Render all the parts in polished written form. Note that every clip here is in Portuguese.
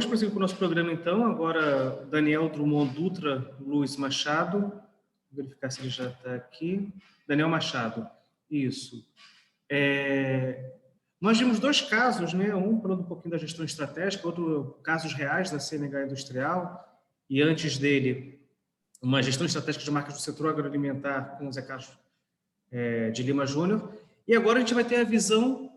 prosseguir com o nosso programa, então. Agora, Daniel Drummond Dutra Luiz Machado. Vou verificar se ele já está aqui. Daniel Machado. Isso. Nós vimos dois casos, né? Um falando um pouquinho da gestão estratégica, outro casos reais da CNH Industrial, e antes dele, uma gestão estratégica de marcas do setor agroalimentar com o Zé Carlos de Lima Júnior. E agora a gente vai ter a visão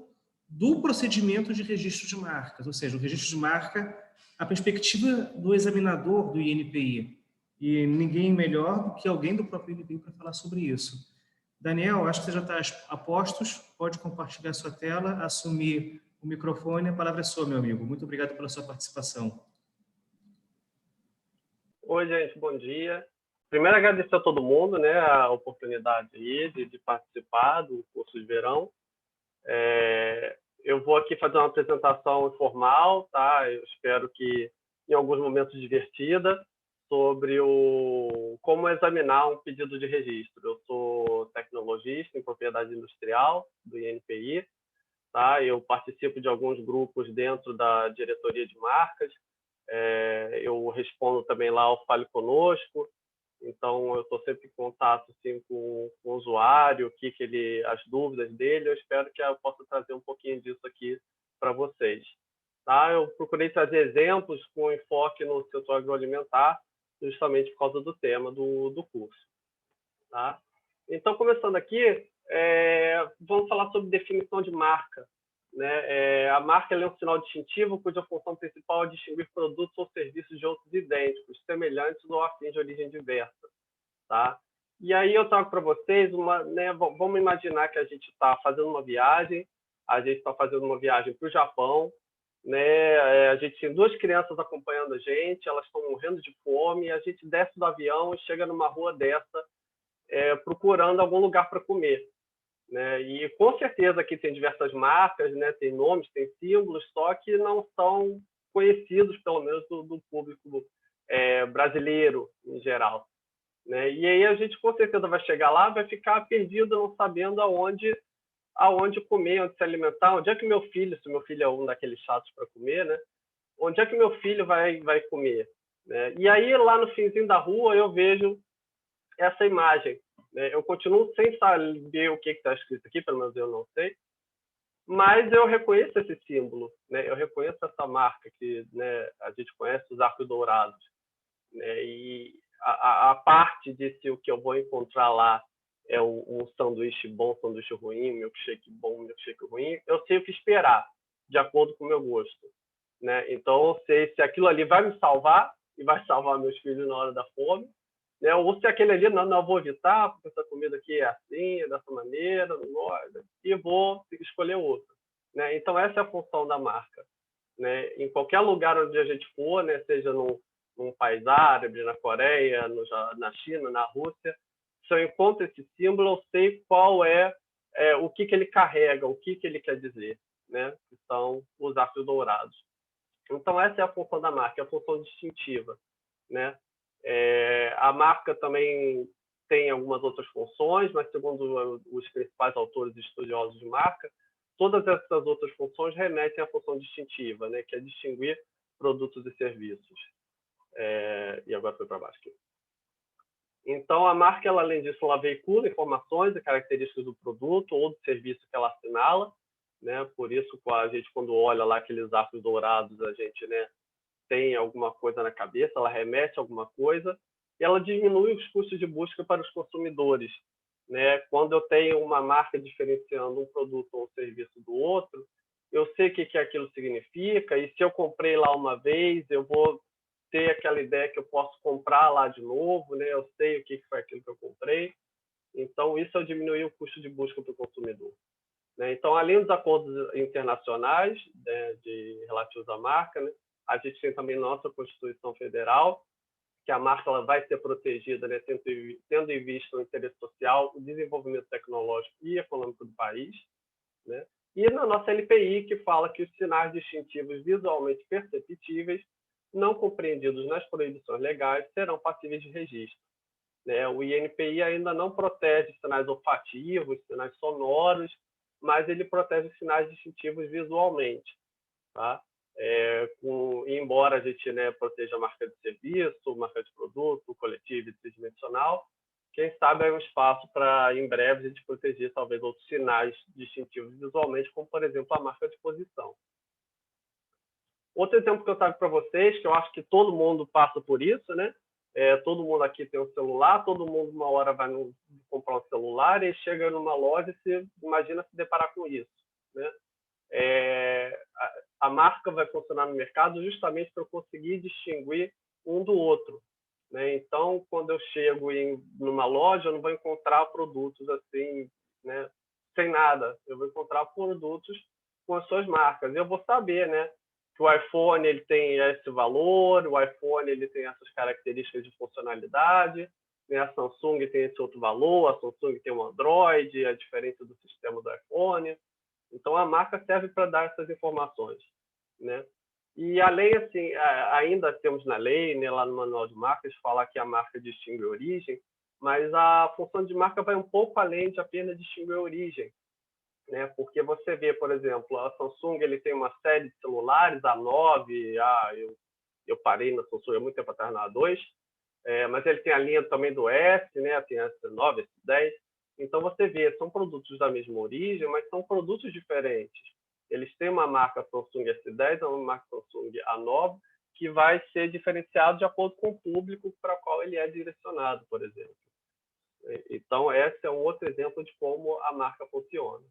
do procedimento de registro de marcas, ou seja, o registro de marca, a perspectiva do examinador do INPI. E ninguém melhor do que alguém do próprio INPI para falar sobre isso. Daniel, acho que você já está a postos, pode compartilhar sua tela, assumir o microfone, a palavra é sua, meu amigo. Muito obrigado pela sua participação. Oi, gente, bom dia. Primeiro, agradecer a todo mundo, né, a oportunidade aí de participar do curso de verão. Eu vou aqui fazer uma apresentação informal, tá? Eu espero que em alguns momentos divertida, sobre como examinar um pedido de registro. Eu sou tecnologista em propriedade industrial do INPI, tá? Eu participo de alguns grupos dentro da diretoria de marcas. Eu respondo também lá ao Fale Conosco. Então, eu estou sempre em contato assim, com o usuário, as dúvidas dele. Eu espero que eu possa trazer um pouquinho disso aqui para vocês. Tá? Eu procurei trazer exemplos com enfoque no setor agroalimentar, justamente por causa do tema do curso. Tá? Então, começando aqui, vamos falar sobre definição de marca. Né? A marca é um sinal distintivo cuja função principal é distinguir produtos ou serviços de outros idênticos, semelhantes ou afins de origem diversa. Tá? E aí eu trago para vocês vamos imaginar que a gente está fazendo uma viagem, para o Japão, né? A gente tem duas crianças acompanhando a gente, elas estão morrendo de fome, e a gente desce do avião e chega numa rua dessa, procurando algum lugar para comer. Né? E com certeza aqui tem diversas marcas, né? Tem nomes, tem símbolos, só que não são conhecidos, pelo menos do público brasileiro em geral. Né? E aí a gente com certeza vai chegar lá, vai ficar perdido, não sabendo aonde comer, onde se alimentar, onde é que meu filho, se meu filho é um daqueles chatos para comer, né? Onde é que meu filho vai comer? Né? E aí lá no finzinho da rua eu vejo essa imagem. Eu continuo sem saber o que está escrito aqui, pelo menos eu não sei, mas eu reconheço esse símbolo, né? Eu reconheço essa marca que, né, a gente conhece, os arcos dourados. Né? E a parte de se o que eu vou encontrar lá é um sanduíche bom, sanduíche ruim, milkshake bom, milkshake ruim, eu sei o que esperar, de acordo com o meu gosto. Né? Então, eu sei se aquilo ali vai me salvar e vai salvar meus filhos na hora da fome, né? Ou se aquele ali, não, eu vou evitar, porque essa comida aqui é assim, é dessa maneira, e vou escolher outra. Né? Então, essa é a função da marca. Né? Em qualquer lugar onde a gente for, né? Seja num país árabe, na Coreia, na China, na Rússia, se eu encontro esse símbolo, eu sei qual o que ele carrega, o que ele quer dizer. Né? Que são os arcos dourados. Então, essa é a função da marca, é a função distintiva. Né? A marca também tem algumas outras funções, mas segundo os principais autores e estudiosos de marca, todas essas outras funções remetem à função distintiva, né, que é distinguir produtos e serviços. E agora foi para baixo aqui. Então, a marca, além disso, ela veicula informações e características do produto ou do serviço que ela assinala. Né? Por isso, a gente, quando olha lá aqueles arcos dourados, a gente, né, tem alguma coisa na cabeça, ela remete a alguma coisa, e ela diminui os custos de busca para os consumidores. Né? Quando eu tenho uma marca diferenciando um produto ou um serviço do outro, eu sei o que aquilo significa, e se eu comprei lá uma vez, eu vou ter aquela ideia que eu posso comprar lá de novo, né? Eu sei o que foi aquilo que eu comprei. Então, isso é diminuir o custo de busca para o consumidor. Né? Então, além dos acordos internacionais, né, relativos à marca, né, a gente tem também nossa Constituição Federal, que a marca ela vai ser protegida, né, tendo em vista o interesse social, o desenvolvimento tecnológico e econômico do país. Né? E na nossa LPI, que fala que os sinais distintivos visualmente perceptíveis, não compreendidos nas proibições legais, serão passíveis de registro. Né? O INPI ainda não protege sinais olfativos, sinais sonoros, mas ele protege os sinais distintivos visualmente. Tá? Embora a gente, né, proteja a marca de serviço, marca de produto, coletivo e tridimensional, quem sabe é um espaço para, em breve, a gente proteger talvez outros sinais distintivos visualmente, como, por exemplo, a marca de posição. Outro exemplo que eu trago para vocês, que eu acho que todo mundo passa por isso, né? Todo mundo aqui tem um celular, todo mundo uma hora vai comprar um celular e chega numa loja e se imagina se deparar com isso, né? A marca vai funcionar no mercado justamente para eu conseguir distinguir um do outro, né? Então, quando eu chego numa loja, eu não vou encontrar produtos assim, né, sem nada. Eu vou encontrar produtos com as suas marcas. Eu vou saber, né, que o iPhone ele tem esse valor, o iPhone ele tem essas características de funcionalidade, né? A Samsung tem esse outro valor, a Samsung tem um Android, a diferença do sistema do iPhone. Então, a marca serve para dar essas informações, né? E, além, assim, ainda temos na lei, né, lá no Manual de Marcas, falar que a marca distingue a origem, mas a função de marca vai um pouco além de apenas distinguir a origem, né? Porque você vê, por exemplo, a Samsung ele tem uma série de celulares, A9, eu parei na Samsung há muito tempo atrás na A2, mas ele tem a linha também do S, né? Tem a S9, S10. Então, você vê, são produtos da mesma origem, mas são produtos diferentes. Eles têm uma marca Samsung S10, uma marca Samsung A9, que vai ser diferenciado de acordo com o público para o qual ele é direcionado, por exemplo. Então, esse é um outro exemplo de como a marca funciona.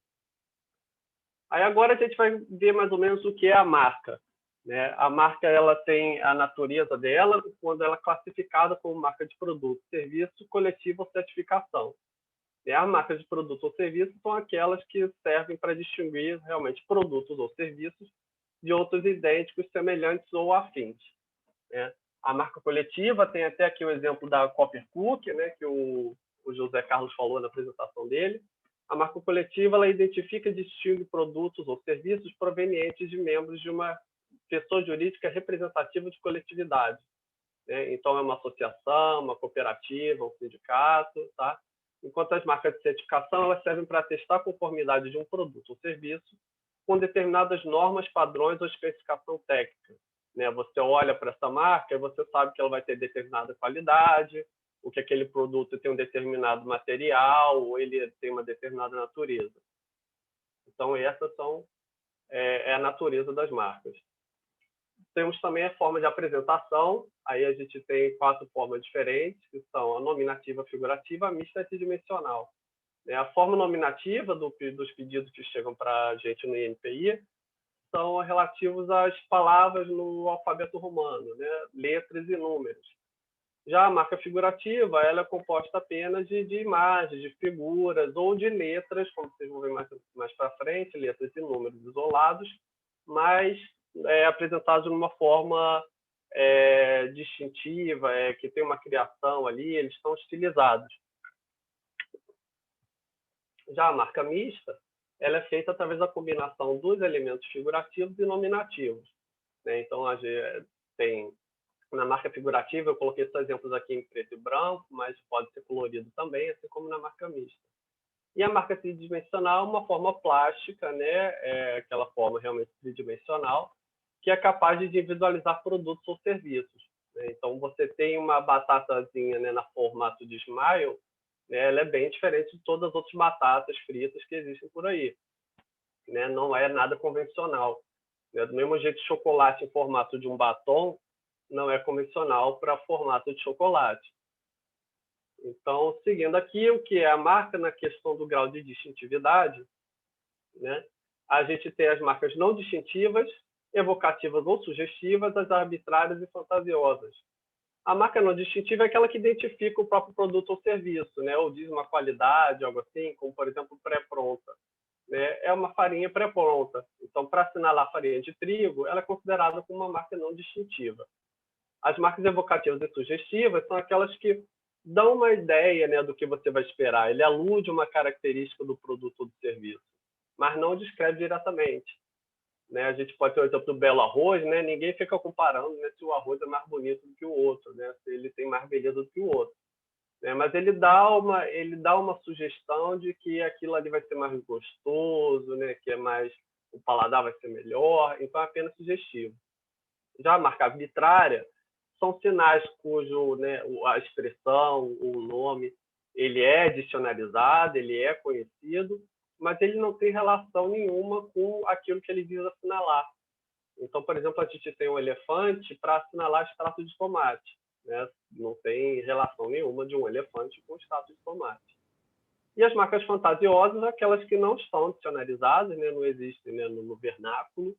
Aí agora a gente vai ver mais ou menos o que é a marca, né? A marca ela tem a natureza dela quando ela é classificada como marca de produto, serviço, coletivo ou certificação. E as marcas de produto ou serviço são aquelas que servem para distinguir realmente produtos ou serviços de outros idênticos, semelhantes ou afins, né? A marca coletiva tem até aqui o exemplo da Copper Cook, né, que o José Carlos falou na apresentação dele. A marca coletiva ela identifica e distingue produtos ou serviços provenientes de membros de uma pessoa jurídica representativa de coletividade, né? Então, é uma associação, uma cooperativa, um sindicato, tá? Enquanto as marcas de certificação elas servem para atestar a conformidade de um produto ou serviço com determinadas normas, padrões ou especificação técnica, né? Você olha para essa marca e você sabe que ela vai ter determinada qualidade, o que aquele produto tem um determinado material, ou ele tem uma determinada natureza. Então, essas são a natureza das marcas. Temos também a forma de apresentação. Aí a gente tem 4 formas diferentes, que são a nominativa, figurativa, a mista e tridimensional. A forma nominativa dos pedidos que chegam para a gente no INPI são relativos às palavras no alfabeto romano, né? Letras e números. Já a marca figurativa ela é composta apenas de imagens, de figuras ou de letras, como vocês vão ver mais para frente, letras e números isolados, mas apresentados de uma forma distintiva, que tem uma criação ali, eles estão estilizados. Já a marca mista ela é feita através da combinação dos elementos figurativos e nominativos, né? Então, a gente tem na marca figurativa, eu coloquei esses exemplos aqui em preto e branco, mas pode ser colorido também, assim como na marca mista. E a marca tridimensional é uma forma plástica, né? Aquela forma realmente tridimensional, que é capaz de individualizar produtos ou serviços, né? Então, você tem uma batatazinha, né, na formato de smile, né? Ela é bem diferente de todas as outras batatas fritas que existem por aí, né? Não é nada convencional, né? Do mesmo jeito, chocolate em formato de um batom não é convencional para formato de chocolate. Então, seguindo aqui, o que é a marca na questão do grau de distintividade, né? A gente tem as marcas não distintivas, evocativas ou sugestivas, as arbitrárias e fantasiosas. A marca não distintiva é aquela que identifica o próprio produto ou serviço, né? Ou diz uma qualidade, algo assim, como, por exemplo, pré-pronta, né? É uma farinha pré-pronta. Então, para assinalar a farinha de trigo, ela é considerada como uma marca não distintiva. As marcas evocativas e sugestivas são aquelas que dão uma ideia, né, do que você vai esperar. Ele alude uma característica do produto ou do serviço, mas não descreve diretamente, né? A gente pode ter o exemplo do belo arroz, né? Ninguém fica comparando, né, se o arroz é mais bonito do que o outro, né? Se ele tem mais beleza do que o outro, né? Mas ele dá uma sugestão de que aquilo ali vai ser mais gostoso, né? Que é mais o paladar vai ser melhor, então é apenas sugestivo. Já a marca arbitrária são sinais cujo, né, a expressão, o nome, ele é dicionarizado, ele é conhecido, mas ele não tem relação nenhuma com aquilo que ele visa assinalar. Então, por exemplo, a gente tem um elefante para assinalar extrato de tomate, né? Não tem relação nenhuma de um elefante com extrato de tomate. E as marcas fantasiosas, aquelas que não estão dicionarizadas, né? Não existem, né, no vernáculo,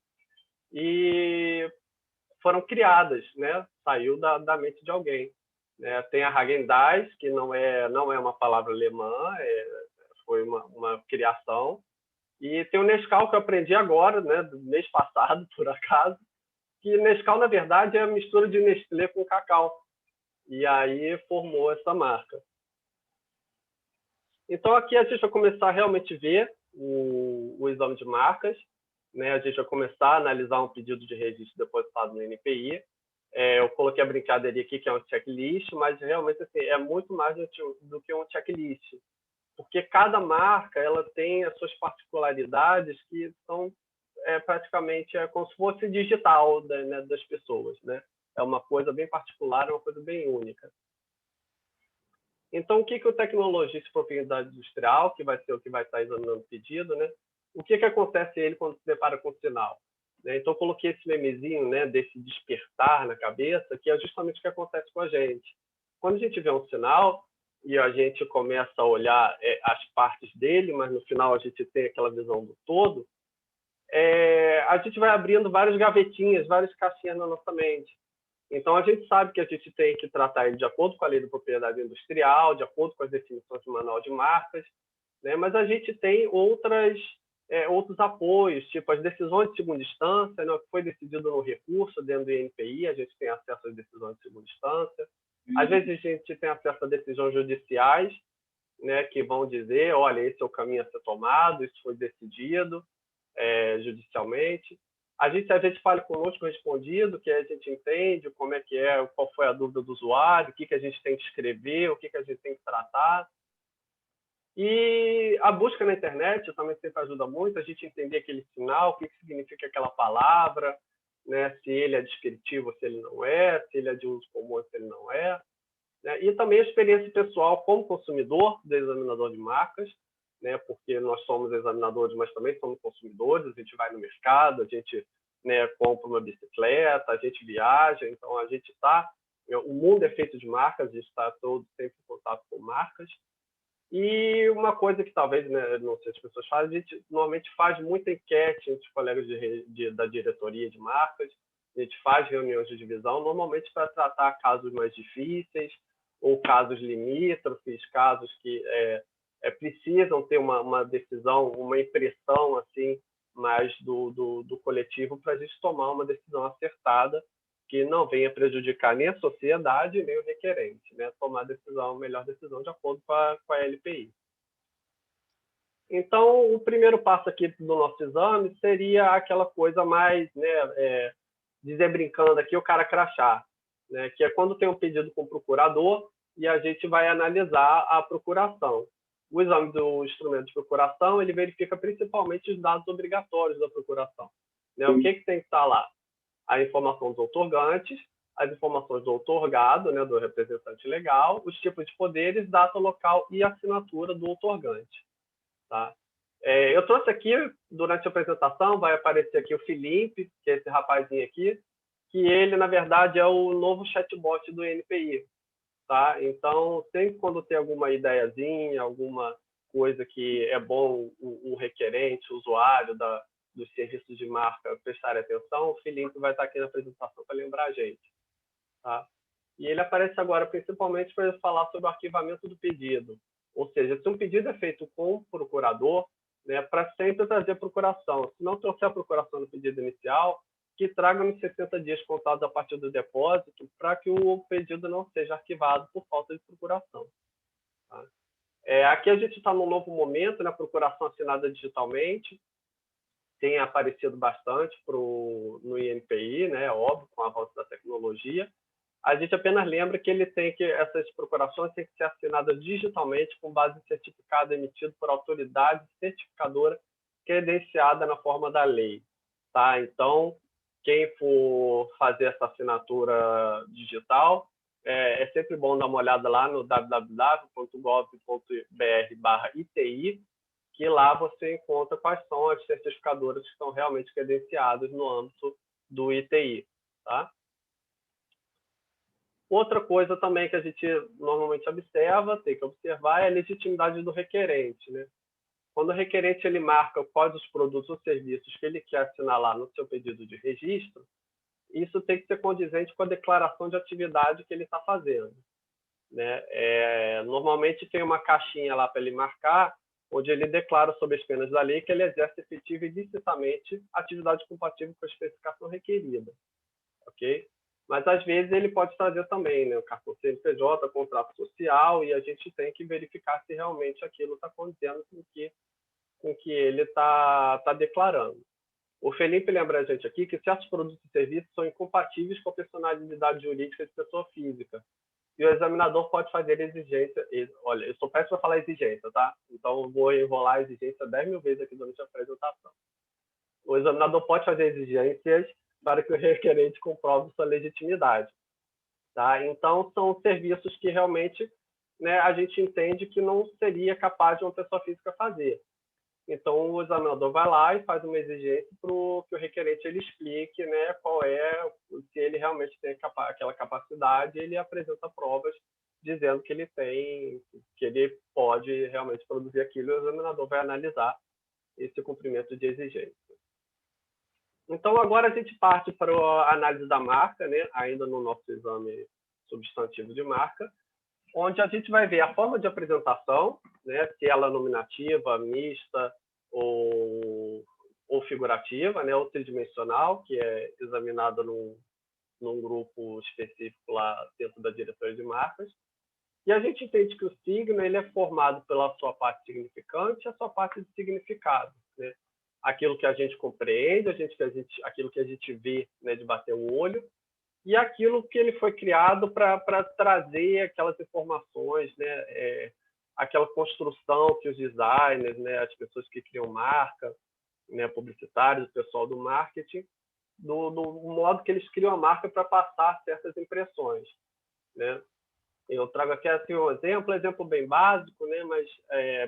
e foram criadas, né? Saiu da mente de alguém. Né? Tem a Häagen-Dazs, que não é uma palavra alemã, foi uma criação. E tem o Nescau, que eu aprendi agora, né, do mês passado, por acaso, que Nescau, na verdade, é a mistura de Nestlé com cacau. E aí formou essa marca. Então, aqui a gente vai começar a realmente ver o exame de marcas, né? A gente vai começar a analisar um pedido de registro depositado no NPI. Eu coloquei a brincadeirinha aqui, que é um checklist, mas realmente assim, é muito mais do que um checklist, porque cada marca ela tem as suas particularidades que são praticamente como se fosse digital das pessoas, né? É uma coisa bem particular, é uma coisa bem única. Então, o que o tecnologista de propriedade industrial, que vai ser o que vai estar examinando o pedido, né? O que acontece a ele quando se depara com o sinal? Então, eu coloquei esse memezinho, né, desse despertar na cabeça, que é justamente o que acontece com a gente. Quando a gente vê um sinal e a gente começa a olhar as partes dele, mas no final a gente tem aquela visão do todo, a gente vai abrindo várias gavetinhas, várias caixinhas na nossa mente. Então, a gente sabe que a gente tem que tratar ele de acordo com a lei da propriedade industrial, de acordo com as definições do manual de marcas, né? Mas a gente tem outros apoios, tipo as decisões de segunda instância, né, que foi decidido no recurso dentro do INPI, a gente tem acesso às decisões de segunda instância. Às vezes a gente tem acesso a decisões judiciais, né, que vão dizer, olha, esse é o caminho a ser tomado, isso foi decidido judicialmente. A gente às vezes fala conosco respondido, que a gente entende como é que qual foi a dúvida do usuário, o que a gente tem que escrever, o que a gente tem que tratar. E a busca na internet também sempre ajuda muito a gente entender aquele sinal, o que significa aquela palavra, né? Se ele é descritivo, se ele não é, se ele é de uso comum, se ele não é. Né? E também a experiência pessoal como consumidor do examinador de marcas, né? Porque nós somos examinadores, mas também somos consumidores, a gente vai no mercado, a gente, né, compra uma bicicleta, a gente viaja, então a gente está... O mundo é feito de marcas, a gente está todo sempre em contato com marcas. E uma coisa que talvez, né, não sei se as pessoas fazem, a gente normalmente faz muita enquete entre os colegas da diretoria de marcas, a gente faz reuniões de divisão, normalmente para tratar casos mais difíceis, ou casos limítrofes, casos que precisam ter uma decisão, uma impressão assim, mais do coletivo para a gente tomar uma decisão acertada que não venha prejudicar nem a sociedade, nem o requerente, né? Tomar a melhor decisão de acordo com a LPI. Então, o primeiro passo aqui do nosso exame seria aquela coisa mais, né, dizer brincando aqui, o cara crachá, né? Que é quando tem um pedido com o procurador e a gente vai analisar a procuração. O exame do instrumento de procuração, ele verifica principalmente os dados obrigatórios da procuração. Né? O que tem que estar lá? A informação dos outorgantes, as informações do outorgado, né, do representante legal, os tipos de poderes, data local e assinatura do outorgante. Tá? Eu trouxe aqui, durante a apresentação, vai aparecer aqui o Felipe, que é esse rapazinho aqui, que ele, na verdade, é o novo chatbot do NPI. Tá? Então, sempre quando tem alguma ideiazinha, alguma coisa que é bom o requerente, o usuário dos serviços de marca prestar atenção, o Felipe vai estar aqui na apresentação para lembrar a gente. Tá? E ele aparece agora principalmente para falar sobre o arquivamento do pedido. Ou seja, se um pedido é feito com o procurador, né, para sempre trazer procuração. Se não trouxer a procuração no pedido inicial, que traga nos 60 dias contados a partir do depósito para que o pedido não seja arquivado por falta de procuração. Tá? Aqui a gente está num novo momento, né, procuração assinada digitalmente, tem aparecido bastante no INPI, né, óbvio, com o avanço da tecnologia. A gente apenas lembra que essas procurações têm que ser assinadas digitalmente com base em certificado emitido por autoridade certificadora credenciada na forma da lei, tá? Então, quem for fazer essa assinatura digital, é sempre bom dar uma olhada lá no www.gov.br/ITI, que lá você encontra quais são as certificadoras que estão realmente credenciadas no âmbito do ITI, tá? Outra coisa também que a gente normalmente observa, tem que observar, é a legitimidade do requerente, né? Quando o requerente ele marca quais os produtos ou serviços que ele quer assinalar no seu pedido de registro, isso tem que ser condizente com a declaração de atividade que ele está fazendo, né? Normalmente tem uma caixinha lá para ele marcar, onde ele declara sob as penas da lei que ele exerce efetiva e licitamente atividade compatível com a especificação requerida, ok? Mas às vezes ele pode trazer também, né, o cartão CNPJ, contrato social, e a gente tem que verificar se realmente aquilo está condizendo com que ele está declarando. O Felipe lembra a gente aqui que certos produtos e serviços são incompatíveis com a personalidade jurídica de pessoa física. E o examinador pode fazer exigência. Olha, eu sou péssimo para falar exigência, tá? Então eu vou enrolar a exigência 10.000 vezes aqui durante a apresentação. O examinador pode fazer exigências para que o requerente comprove sua legitimidade, tá? Então são serviços que realmente, né, a gente entende que não seria capaz de uma pessoa física fazer. Então o examinador vai lá e faz uma exigência para que o requerente ele explique, né, qual é, se ele realmente tem aquela capacidade, ele apresenta provas dizendo que ele tem, que ele pode realmente produzir aquilo, e o examinador vai analisar esse cumprimento de exigência. Então, agora a gente parte para a análise da marca, né? Ainda no nosso exame substantivo de marca, onde a gente vai ver a forma de apresentação, né? Se ela é nominativa, mista ou figurativa, né? Ou tridimensional, que é examinada num grupo específico lá dentro da diretoria de marcas. E a gente entende que o signo ele é formado pela sua parte significante e a sua parte de significado, né? Aquilo que a gente compreende, aquilo que a gente vê, né, de bater o olho, e aquilo que ele foi criado para trazer aquelas informações, né, aquela construção que os designers, né, as pessoas que criam marca, né, publicitários, o pessoal do marketing, do modo que eles criam a marca para passar certas impressões, né? Eu trago aqui assim, um exemplo bem básico, né, mas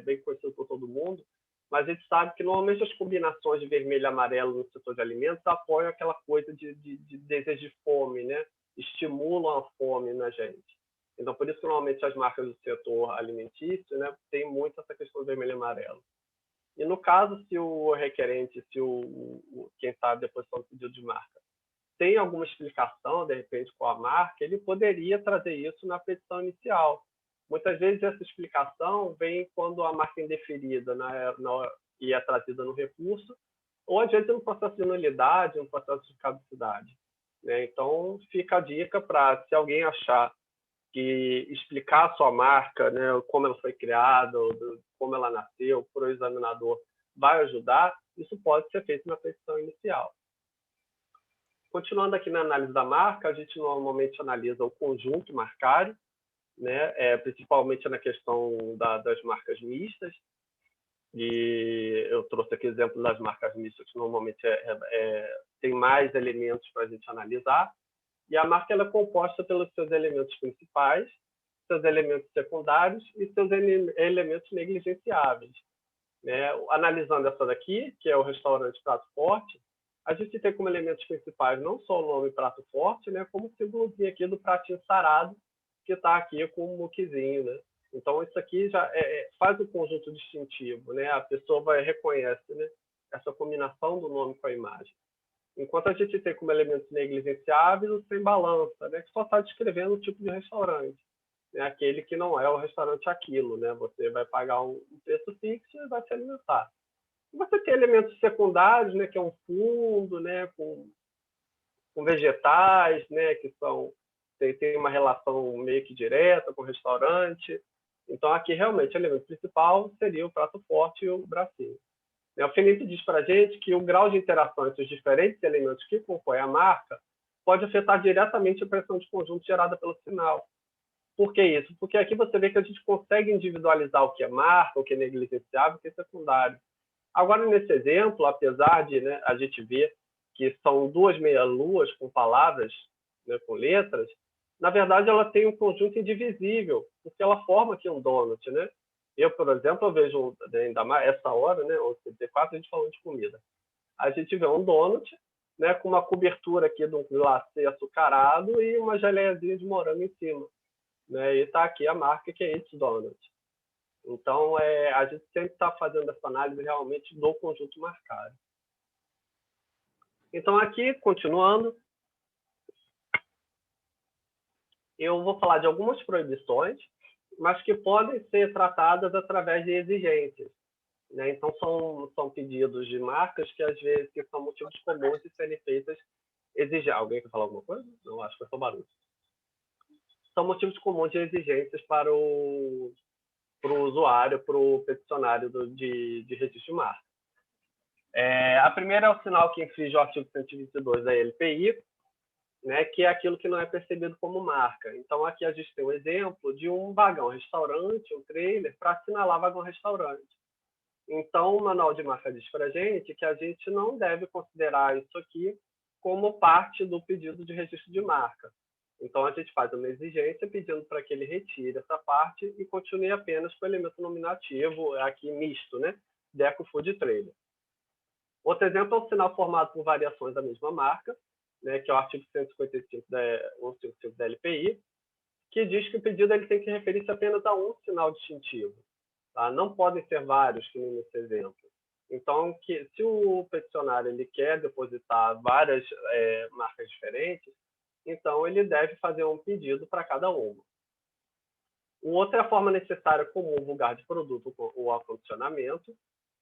bem conhecido por todo mundo. Mas a gente sabe que normalmente as combinações de vermelho e amarelo no setor de alimentos apoiam aquela coisa de desejo de fome, né? Estimulam a fome na gente. Então, por isso que normalmente as marcas do setor alimentício, né, tem muito essa questão do vermelho e amarelo. E no caso, se o requerente, se quem está à deposição do pedido de marca, tem alguma explicação, de repente, com a marca, ele poderia trazer isso na petição inicial. Muitas vezes essa explicação vem quando a marca é indeferida e é trazida no recurso, ou às vezes no processo de nulidade, no processo de caducidade, né? Então, fica a dica para, se alguém achar que explicar a sua marca, né, como ela foi criada, como ela nasceu, para o examinador vai ajudar, isso pode ser feito na petição inicial. Continuando aqui na análise da marca, a gente normalmente analisa o conjunto marcário, né, principalmente na questão das marcas mistas. E eu trouxe aqui exemplo das marcas mistas, que normalmente tem mais elementos para a gente analisar. E a marca ela é composta pelos seus elementos principais, seus elementos secundários e seus elementos negligenciáveis, né? Analisando essa daqui, que é o restaurante Prato Forte, a gente tem como elementos principais não só o nome Prato Forte, né, como o símbolozinho aqui do pratinho sarado, que está aqui com o muquizinho, né? Então, isso aqui já faz o conjunto distintivo, né? A pessoa reconhece, né, essa combinação do nome com a imagem. Enquanto a gente tem como elementos negligenciáveis o sem balança, né, que só está descrevendo o tipo de restaurante, né, aquele que não é o restaurante aquilo, né? Você vai pagar um preço fixo e vai se alimentar. Você tem elementos secundários, né, que é um fundo, né, com vegetais, né, que tem uma relação meio que direta com o restaurante. Então, aqui, realmente, o elemento principal seria o prato forte e o bracinho. O Felipe diz para a gente que o grau de interação entre os diferentes elementos que compõem a marca pode afetar diretamente a impressão de conjunto gerada pelo sinal. Por que isso? Porque aqui você vê que a gente consegue individualizar o que é marca, o que é negligenciável, o que é secundário. Agora, nesse exemplo, apesar de, né, a gente ver que são duas meia-luas com palavras, né, com letras, na verdade, ela tem um conjunto indivisível, porque ela forma aqui um donut, né? Eu, por exemplo, eu vejo, ainda mais essa hora, né, 11h34, a gente falando de comida. A gente vê um donut, né, com uma cobertura aqui de um glacê açucarado e uma geleiazinha de morango em cima, né? E está aqui a marca que é It's Donut. Então, a gente sempre está fazendo essa análise realmente do conjunto marcário. Então, aqui, continuando, eu vou falar de algumas proibições, mas que podem ser tratadas através de exigências, né? Então, são pedidos de marcas que, às vezes, que são motivos comuns de serem feitas exigir. Alguém quer falar alguma coisa? Não, acho que foi só barulho. São motivos comuns de exigências para o usuário, para o peticionário de registro de marca. A primeira é o sinal que infringe o artigo 122 da LPI, né, que é aquilo que não é percebido como marca. Então, aqui a gente tem um exemplo de um vagão-restaurante, um trailer, para assinalar vagão-restaurante. Então, o manual de marca diz para a gente que a gente não deve considerar isso aqui como parte do pedido de registro de marca. Então, a gente faz uma exigência pedindo para que ele retire essa parte e continue apenas com o elemento nominativo, aqui misto, né? Deco Food Trailer. Outro exemplo é o sinal formado por variações da mesma marca, né, que é o artigo 155 da LPI, que diz que o pedido ele tem que referir-se apenas a um sinal distintivo. Tá? Não podem ser vários, que nem nesse exemplo. Então, se o peticionário ele quer depositar várias marcas diferentes, então ele deve fazer um pedido para cada uma. O outro é a forma necessária comum, vulgar de produto ou acondicionamento,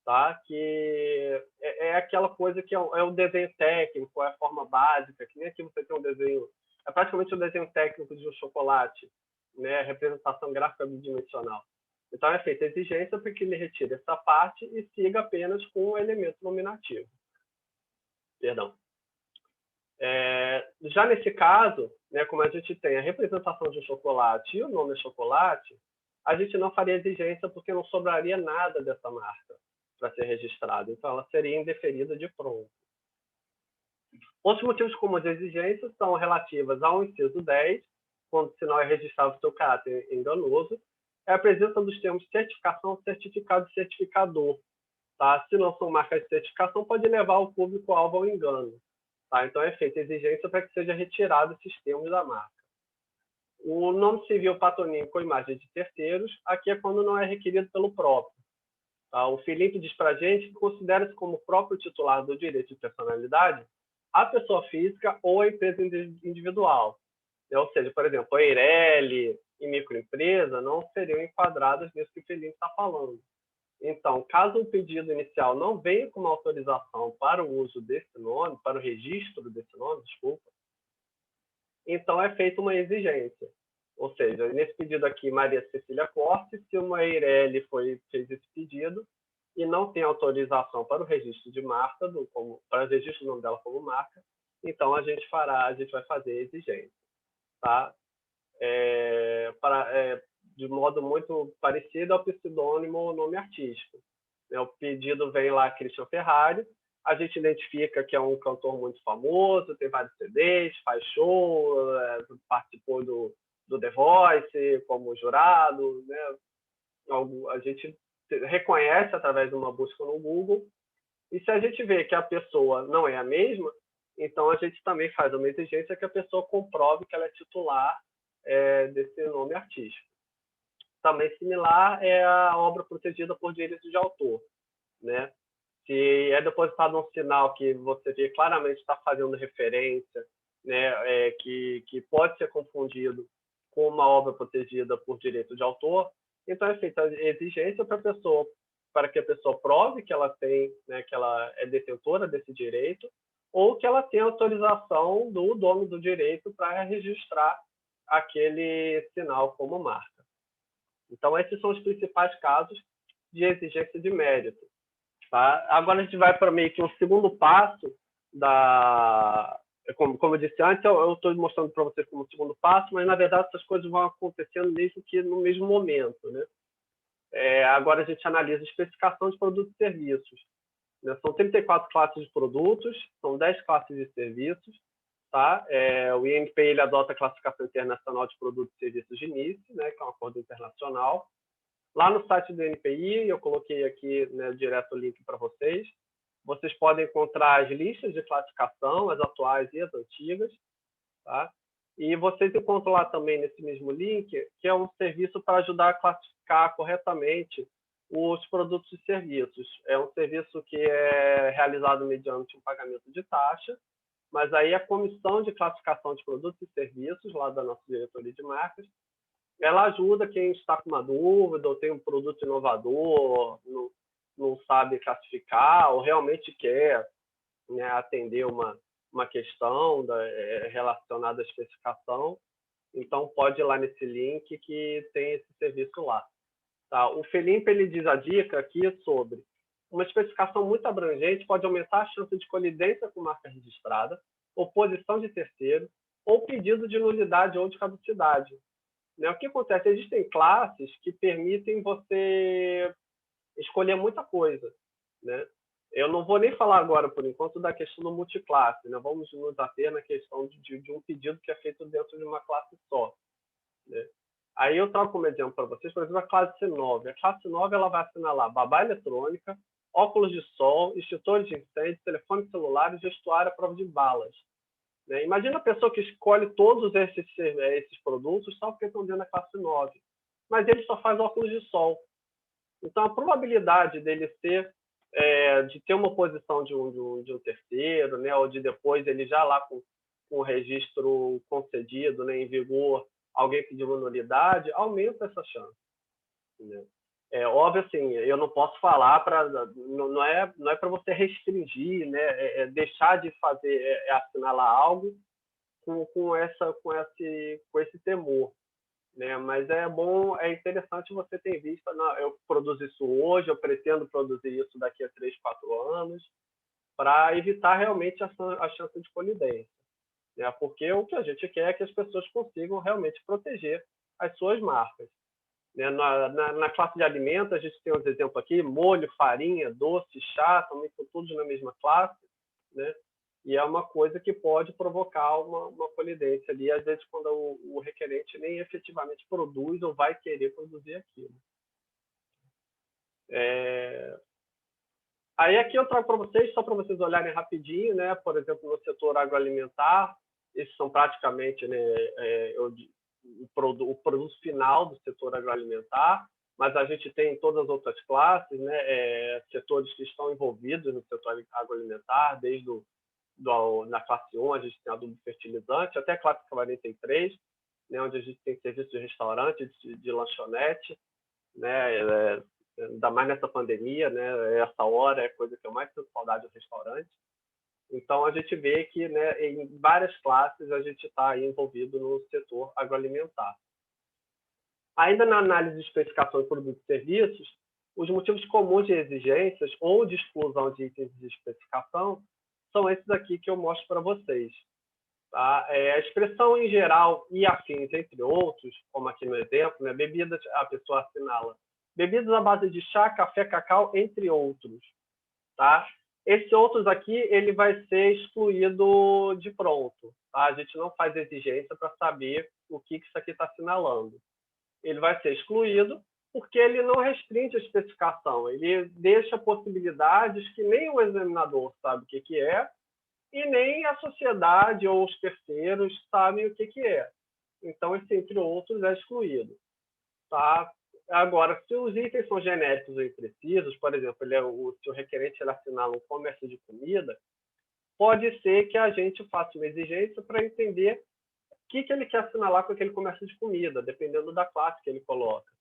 tá? Que é aquela coisa que é o desenho técnico, é a forma básica, que nem aqui você tem um desenho, é praticamente um desenho técnico de um chocolate, né? Representação gráfica bidimensional. Então, é feita a exigência para que ele retire essa parte e siga apenas com o elemento nominativo. Perdão. Já nesse caso, né, como a gente tem a representação de um chocolate e o nome é chocolate, a gente não faria exigência porque não sobraria nada dessa marca para ser registrada. Então, ela seria indeferida de pronto. Outros motivos comuns de exigência são relativas ao inciso 10, quando o sinal é registrado seu caráter enganoso, é a presença dos termos certificação, certificado e certificador. Tá? Se não são marcas de certificação, pode levar o público-alvo ao engano. Tá? Então, é feita exigência para que seja retirado esses termos da marca. O nome civil patronímico com imagem de terceiros, aqui é quando não é requerido pelo próprio. Tá? O Felipe diz para a gente que considera-se como próprio titular do direito de personalidade a pessoa física ou a empresa individual. Ou seja, por exemplo, a Eireli e microempresa não seriam enquadradas nisso que o Felipe está falando. Então, caso o pedido inicial não venha com uma autorização para o uso desse nome, para o registro desse nome, desculpa, então é feita uma exigência. Ou seja, nesse pedido aqui, Maria Cecília Corte, se uma Eireli fez esse pedido e não tem autorização para o registro de marca, para o registro do nome dela como marca, então a gente vai fazer exigência. Tá? De modo muito parecido ao pseudônimo ou nome artístico. O pedido vem lá Christian Ferrari, a gente identifica que é um cantor muito famoso, tem vários CDs, faz show, participou do The Voice como jurado, né? A gente reconhece através de uma busca no Google, e se a gente vê que a pessoa não é a mesma, então a gente também faz uma exigência que a pessoa comprove que ela é titular desse nome artístico. Também similar é a obra protegida por direito de autor, né? Se é depositado um sinal que você vê claramente está fazendo referência, né, que pode ser confundido com uma obra protegida por direito de autor, então é feita a exigência para que a pessoa prove que ela tem, né, que ela é detentora desse direito, ou que ela tem autorização do dono do direito para registrar aquele sinal como marca. Então, esses são os principais casos de exigência de mérito. Tá? Agora, a gente vai para meio que um segundo passo Como eu disse antes, eu estou mostrando para vocês como segundo passo, mas, na verdade, essas coisas vão acontecendo mesmo que no mesmo momento. Né? Agora, a gente analisa a especificação de produtos e serviços. né? São 34 classes de produtos, são 10 classes de serviços. Tá? O INPI ele adota a classificação internacional de produtos e serviços de início, né, que é um acordo internacional. Lá no site do INPI, eu coloquei aqui, né, direto o link para vocês. Vocês podem encontrar as listas de classificação, as atuais e as antigas. Tá? E vocês encontram lá também, nesse mesmo link, que é um serviço para ajudar a classificar corretamente os produtos e serviços. É um serviço que é realizado mediante um pagamento de taxa, mas aí a comissão de classificação de produtos e serviços, lá da nossa diretoria de marcas, ela ajuda quem está com uma dúvida ou tem um produto inovador, não sabe classificar, ou realmente quer, né, atender uma questão relacionada à especificação. Então, pode ir lá nesse link que tem esse serviço lá. Tá? O Felipe ele diz a dica aqui sobre uma especificação muito abrangente pode aumentar a chance de colidência com marca registrada, oposição de terceiro, ou pedido de nulidade ou de caducidade. Né? O que acontece? Existem classes que permitem você escolher muita coisa. Né? Eu não vou nem falar agora, por enquanto, da questão do multiclasse. Né? Vamos nos ater na questão de um pedido que é feito dentro de uma classe só. Né? Aí eu trago como exemplo para vocês, por exemplo, a classe 9. A classe 9 ela vai assinalar babá eletrônica, óculos de sol, extintor de incêndio, telefone celular e gestuário à prova de balas. Né? Imagina a pessoa que escolhe todos esses produtos só porque estão dentro da classe 9, mas ele só faz óculos de sol. Então, a probabilidade dele de ter uma posição de um terceiro, né, ou de depois ele já lá com o registro concedido, né, em vigor, alguém pedir uma nulidade, aumenta essa chance. Né? É óbvio, assim, eu não posso falar não é para você restringir, né, deixar de fazer, assinalar algo com esse temor, né? Mas é bom, é interessante você ter visto, eu produzo isso hoje, eu pretendo produzir isso daqui a 3, 4 anos, para evitar realmente a chance de colidência. Né? Porque o que a gente quer é que as pessoas consigam realmente proteger as suas marcas. Né? Na classe de alimentos, a gente tem uns exemplos aqui, molho, farinha, doce, chá, também são todos na mesma classe, né? E é uma coisa que pode provocar uma colidência ali, às vezes quando o requerente nem efetivamente produz ou vai querer produzir aquilo. Aí aqui eu trago para vocês, só para vocês olharem rapidinho, né? Por exemplo, no setor agroalimentar, esses são praticamente, né, o produto final do setor agroalimentar, mas a gente tem todas as outras classes, né, setores que estão envolvidos no setor agroalimentar, desde na classe 1, a gente tem adubo fertilizante, até a classe 43, né, onde a gente tem serviço de restaurante, de lanchonete, né, ainda mais nessa pandemia, né, essa hora é a coisa que eu mais tenho saudade do restaurante. Então, a gente vê que, né, em várias classes a gente está envolvido no setor agroalimentar. Ainda na análise de especificação de produtos e serviços, os motivos comuns de exigências ou de exclusão de itens de especificação são esses aqui que eu mostro para vocês. Tá? A expressão em geral e afins, entre outros, como aqui no exemplo, né, bebidas, a pessoa assinala bebidas à base de chá, café, cacau, entre outros. Tá? Esse outros aqui, ele vai ser excluído de pronto. Tá? A gente não faz exigência para saber o que isso aqui está assinalando. Ele vai ser excluído porque ele não restringe a especificação. Ele deixa possibilidades que nem o examinador sabe o que é e nem a sociedade ou os terceiros sabem o que é. Então, esse entre outros é excluído. Tá? Agora, se os itens são genéricos ou imprecisos, por exemplo, se o requerente ele assinala um comércio de comida, pode ser que a gente faça uma exigência para entender o que ele quer assinalar com aquele comércio de comida, dependendo da classe que ele coloca.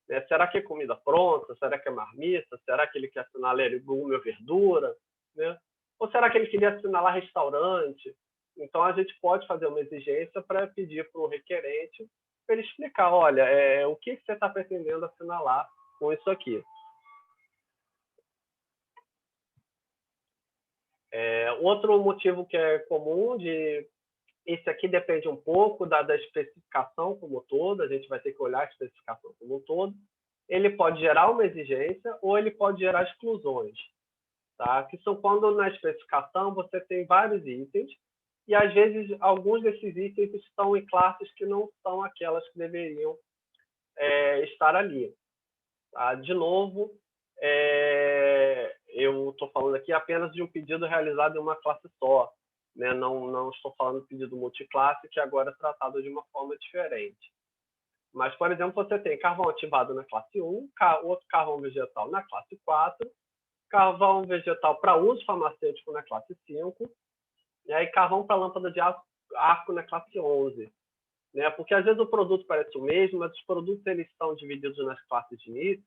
Né? Será que é comida pronta? Será que é marmita? Será que ele quer assinalar legume ou verdura? Né? Ou será que ele queria assinalar restaurante? Então, a gente pode fazer uma exigência para pedir para o requerente para ele explicar, olha, o que você está pretendendo assinalar com isso aqui. Outro motivo que é comum esse aqui depende um pouco da especificação como um todo, a gente vai ter que olhar a especificação como um todo. Ele pode gerar uma exigência ou ele pode gerar exclusões. tá? Que são quando na especificação você tem vários itens e, às vezes, alguns desses itens estão em classes que não são aquelas que deveriam estar ali. Tá? De novo, eu estou falando aqui apenas de um pedido realizado em uma classe só. Né? Não estou falando de pedido multiclasse, que agora é tratado de uma forma diferente. Mas, por exemplo, você tem carvão ativado na classe 1, outro carvão vegetal na classe 4, carvão vegetal para uso farmacêutico na classe 5, e aí carvão para lâmpada de arco na classe 11. Né? Porque, às vezes, o produto parece o mesmo, mas os produtos eles são divididos nas classes de início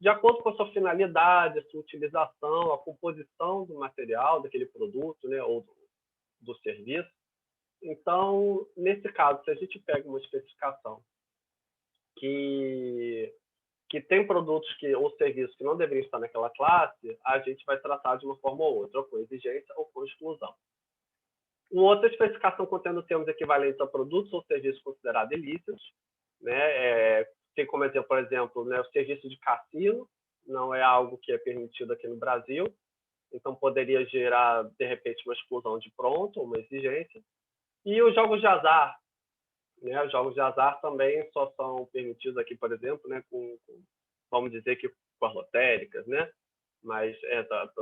de acordo com a sua finalidade, a sua utilização, a composição do material daquele produto, né? Ou do serviço. Então, nesse caso, se a gente pega uma especificação que tem produtos ou serviços que não deveriam estar naquela classe, a gente vai tratar de uma forma ou outra, ou com exigência ou com exclusão. Uma outra especificação contendo termos equivalentes a produtos ou serviços considerados ilícitos, né? Tem como exemplo, por exemplo, né, o serviço de cassino, não é algo que é permitido aqui no Brasil, então poderia gerar, de repente, uma exclusão de pronto, uma exigência. E os jogos de azar, né? Os jogos de azar também só são permitidos aqui, por exemplo, né, vamos dizer que com as lotéricas, né? Mas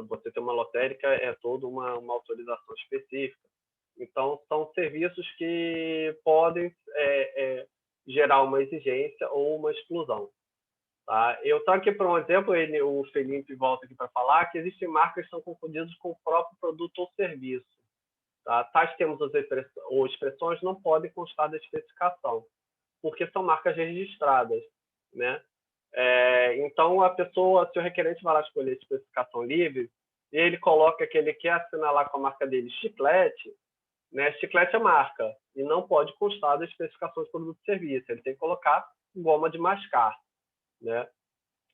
você ter uma lotérica é toda uma autorização específica. Então, são serviços que podem gerar uma exigência ou uma exclusão. Tá? Eu estou aqui para um exemplo, o Felipe volta aqui para falar que existem marcas que são confundidas com o próprio produto ou serviço. Tá? Tais termos ou expressões não podem constar da especificação, porque são marcas registradas. Né? Então, a pessoa, se o requerente vai lá escolher a especificação livre, e ele coloca que ele quer assinalar com a marca dele chiclete, né? Chiclete é marca, e não pode constar da especificação de produto e serviço. Ele tem que colocar goma de mascar. Né?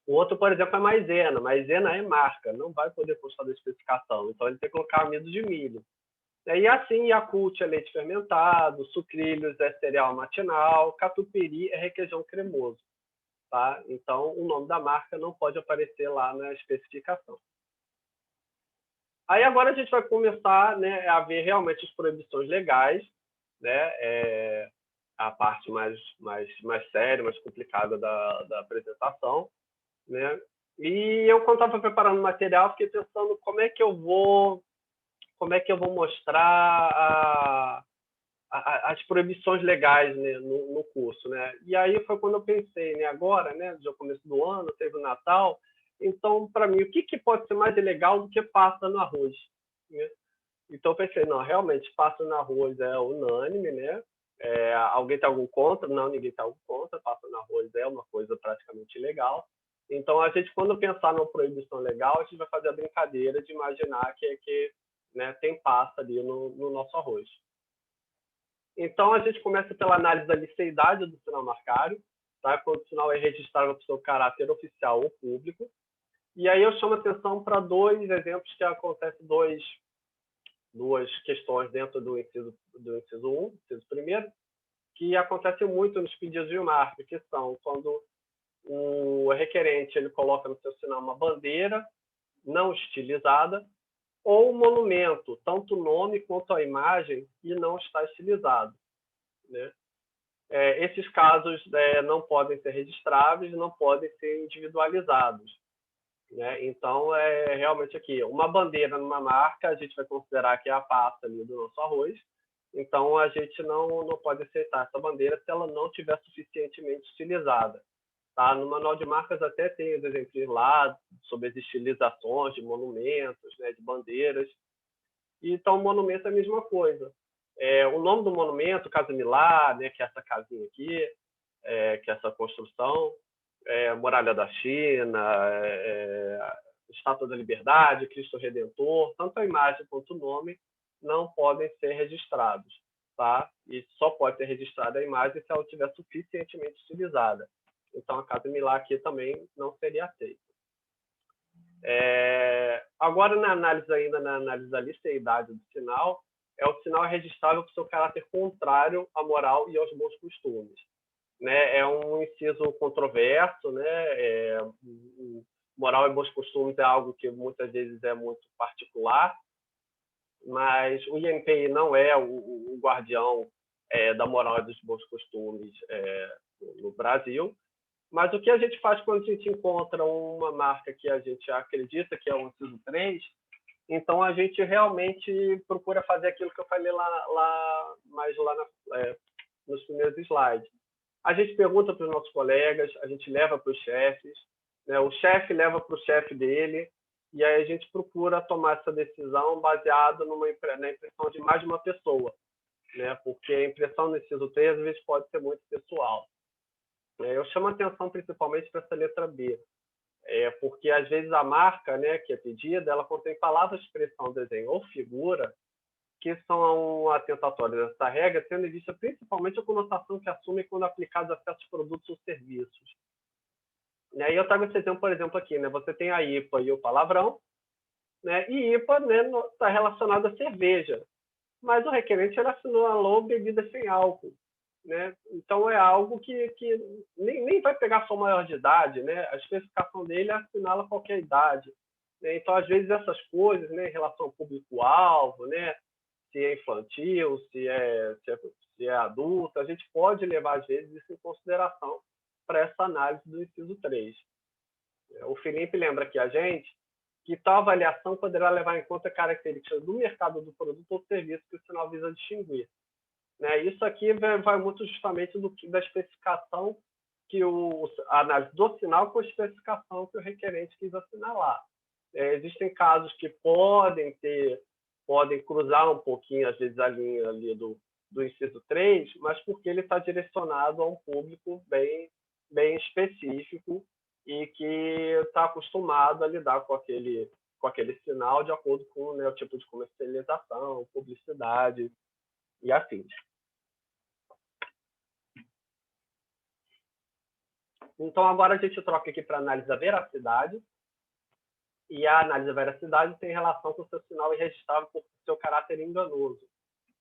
O outro, por exemplo, é maisena. Maisena é marca, não vai poder constar da especificação. Então, ele tem que colocar amido de milho. E assim, Yakult é leite fermentado, sucrilhos é cereal matinal, catupiry é requeijão cremoso. Tá? Então, o nome da marca não pode aparecer lá na especificação. Aí agora a gente vai começar, né, a ver realmente as proibições legais, né, a parte mais séria, mais complicada da apresentação. Né? E eu, quando estava preparando o material, fiquei pensando como é que eu vou mostrar as proibições legais, né, no curso. Né? E aí foi quando eu pensei, né, agora, né, no começo do ano, teve o Natal, então, para mim, o que pode ser mais ilegal do que pasta no arroz? Né? Então, eu pensei, não, realmente, pasta no arroz é unânime, né? Alguém tem algum contra? Não, ninguém tem algum contra. Pasta no arroz é uma coisa praticamente ilegal. Então, a gente, quando pensar numa proibição legal, a gente vai fazer a brincadeira de imaginar que né, tem pasta ali no nosso arroz. Então, a gente começa pela análise da liceidade do sinal marcário, tá? Quando o sinal é registrado com o seu caráter oficial ou público. E aí eu chamo a atenção para dois exemplos que acontecem, duas questões dentro do inciso 1, inciso primeiro, que acontecem muito nos pedidos de marca, que são quando o requerente ele coloca no seu sinal uma bandeira não estilizada ou um monumento, tanto o nome quanto a imagem, e não está estilizado. Né? Esses casos não podem ser registráveis, não podem ser individualizados. Né? Então, realmente aqui, uma bandeira numa marca, a gente vai considerar que é a pasta ali do nosso arroz. Então, a gente não pode aceitar essa bandeira se ela não estiver suficientemente estilizada. Tá? No manual de marcas até tem os exemplos lá sobre as estilizações de monumentos, né, de bandeiras. Então, o monumento é a mesma coisa. O nome do monumento, Casa Milá, né, que é essa casinha aqui, que é essa construção, Muralha da China, Estátua da Liberdade, Cristo Redentor, tanto a imagem quanto o nome não podem ser registrados. Tá? E só pode ser registrada a imagem se ela estiver suficientemente utilizada. Então, a Casa Milá aqui também não seria aceita. Agora, na análise da liceidade do sinal, o sinal é registrável por seu caráter contrário à moral e aos bons costumes. Né? É um inciso controverso, né? moral e bons costumes é algo que muitas vezes é muito particular, mas o INPI não é o guardião da moral e dos bons costumes no Brasil. Mas o que a gente faz quando a gente encontra uma marca que a gente acredita que é um inciso 3, então a gente realmente procura fazer aquilo que eu falei nos primeiros slides. A gente pergunta para os nossos colegas, a gente leva para os chefes, né? O chefe leva para o chefe dele, e aí a gente procura tomar essa decisão baseada na impressão de mais de uma pessoa, né? Porque a impressão no inciso 3 às vezes pode ser muito pessoal. Eu chamo a atenção principalmente para essa letra B, porque às vezes a marca, né, que é pedida, ela contém palavras, expressão, desenho ou figura que são atentatórias dessa regra, tendo em vista principalmente a conotação que assume quando aplicados a certos produtos ou serviços. E aí eu trago esse exemplo, por exemplo, aqui, né? Você tem a IPA e o palavrão, né? E IPA, né, está relacionado à cerveja, mas o requerente assinalou bebida sem álcool, né? Então é algo que nem vai pegar só maior de idade, né? A especificação dele assinala qualquer idade, né? Então às vezes essas coisas, né, em relação ao público-alvo, né, se é infantil, se é adulto, a gente pode levar às vezes isso em consideração para essa análise do inciso 3. O Felipe lembra aqui a gente que tal avaliação poderá levar em conta características do mercado do produto ou serviço que o sinal visa distinguir. Né? Isso aqui vai muito justamente da especificação que a análise do sinal com a especificação que o requerente quis assinalar. Existem casos que podem cruzar um pouquinho, às vezes, a linha ali do inciso 3, mas porque ele está direcionado a um público bem específico e que está acostumado a lidar com aquele sinal de acordo com, né, o tipo de comercialização, publicidade e afins. Então, agora a gente troca aqui para análise da veracidade. E a análise da veracidade tem relação com o seu sinal irregistrável por seu caráter enganoso.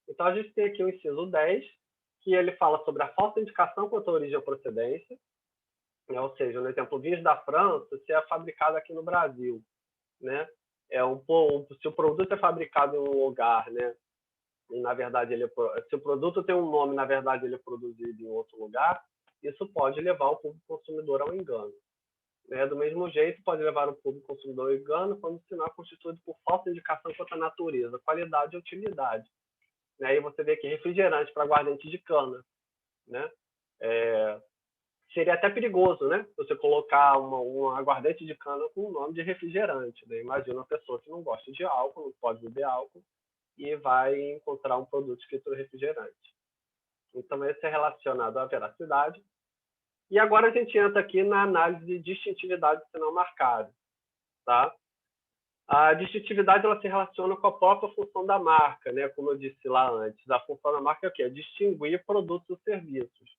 Então, a gente tem aqui o inciso 10, que ele fala sobre a falsa indicação quanto à origem ou procedência, né? Ou seja, no exemplo, vinhos da França, se é fabricado aqui no Brasil, né? Se o produto é fabricado em um lugar, né? E, na verdade, se o produto tem um nome, na verdade, ele é produzido em outro lugar, isso pode levar o público consumidor ao engano. Né? Do mesmo jeito, pode levar o público consumidor ao engano quando o sinal é constituído por falsa indicação quanto à natureza, qualidade e utilidade. Né? Aí você vê aqui refrigerante para aguardente de cana. Né? Seria até perigoso, né? Você colocar um aguardente de cana com o nome de refrigerante. Né? Imagina uma pessoa que não gosta de álcool, não pode beber álcool, e vai encontrar um produto escrito refrigerante. Então, esse é relacionado à veracidade. E agora a gente entra aqui na análise de distintividade do sinal marcado. Tá? A distintividade ela se relaciona com a própria função da marca, né? Como eu disse lá antes. A função da marca é o quê? É distinguir produtos ou serviços.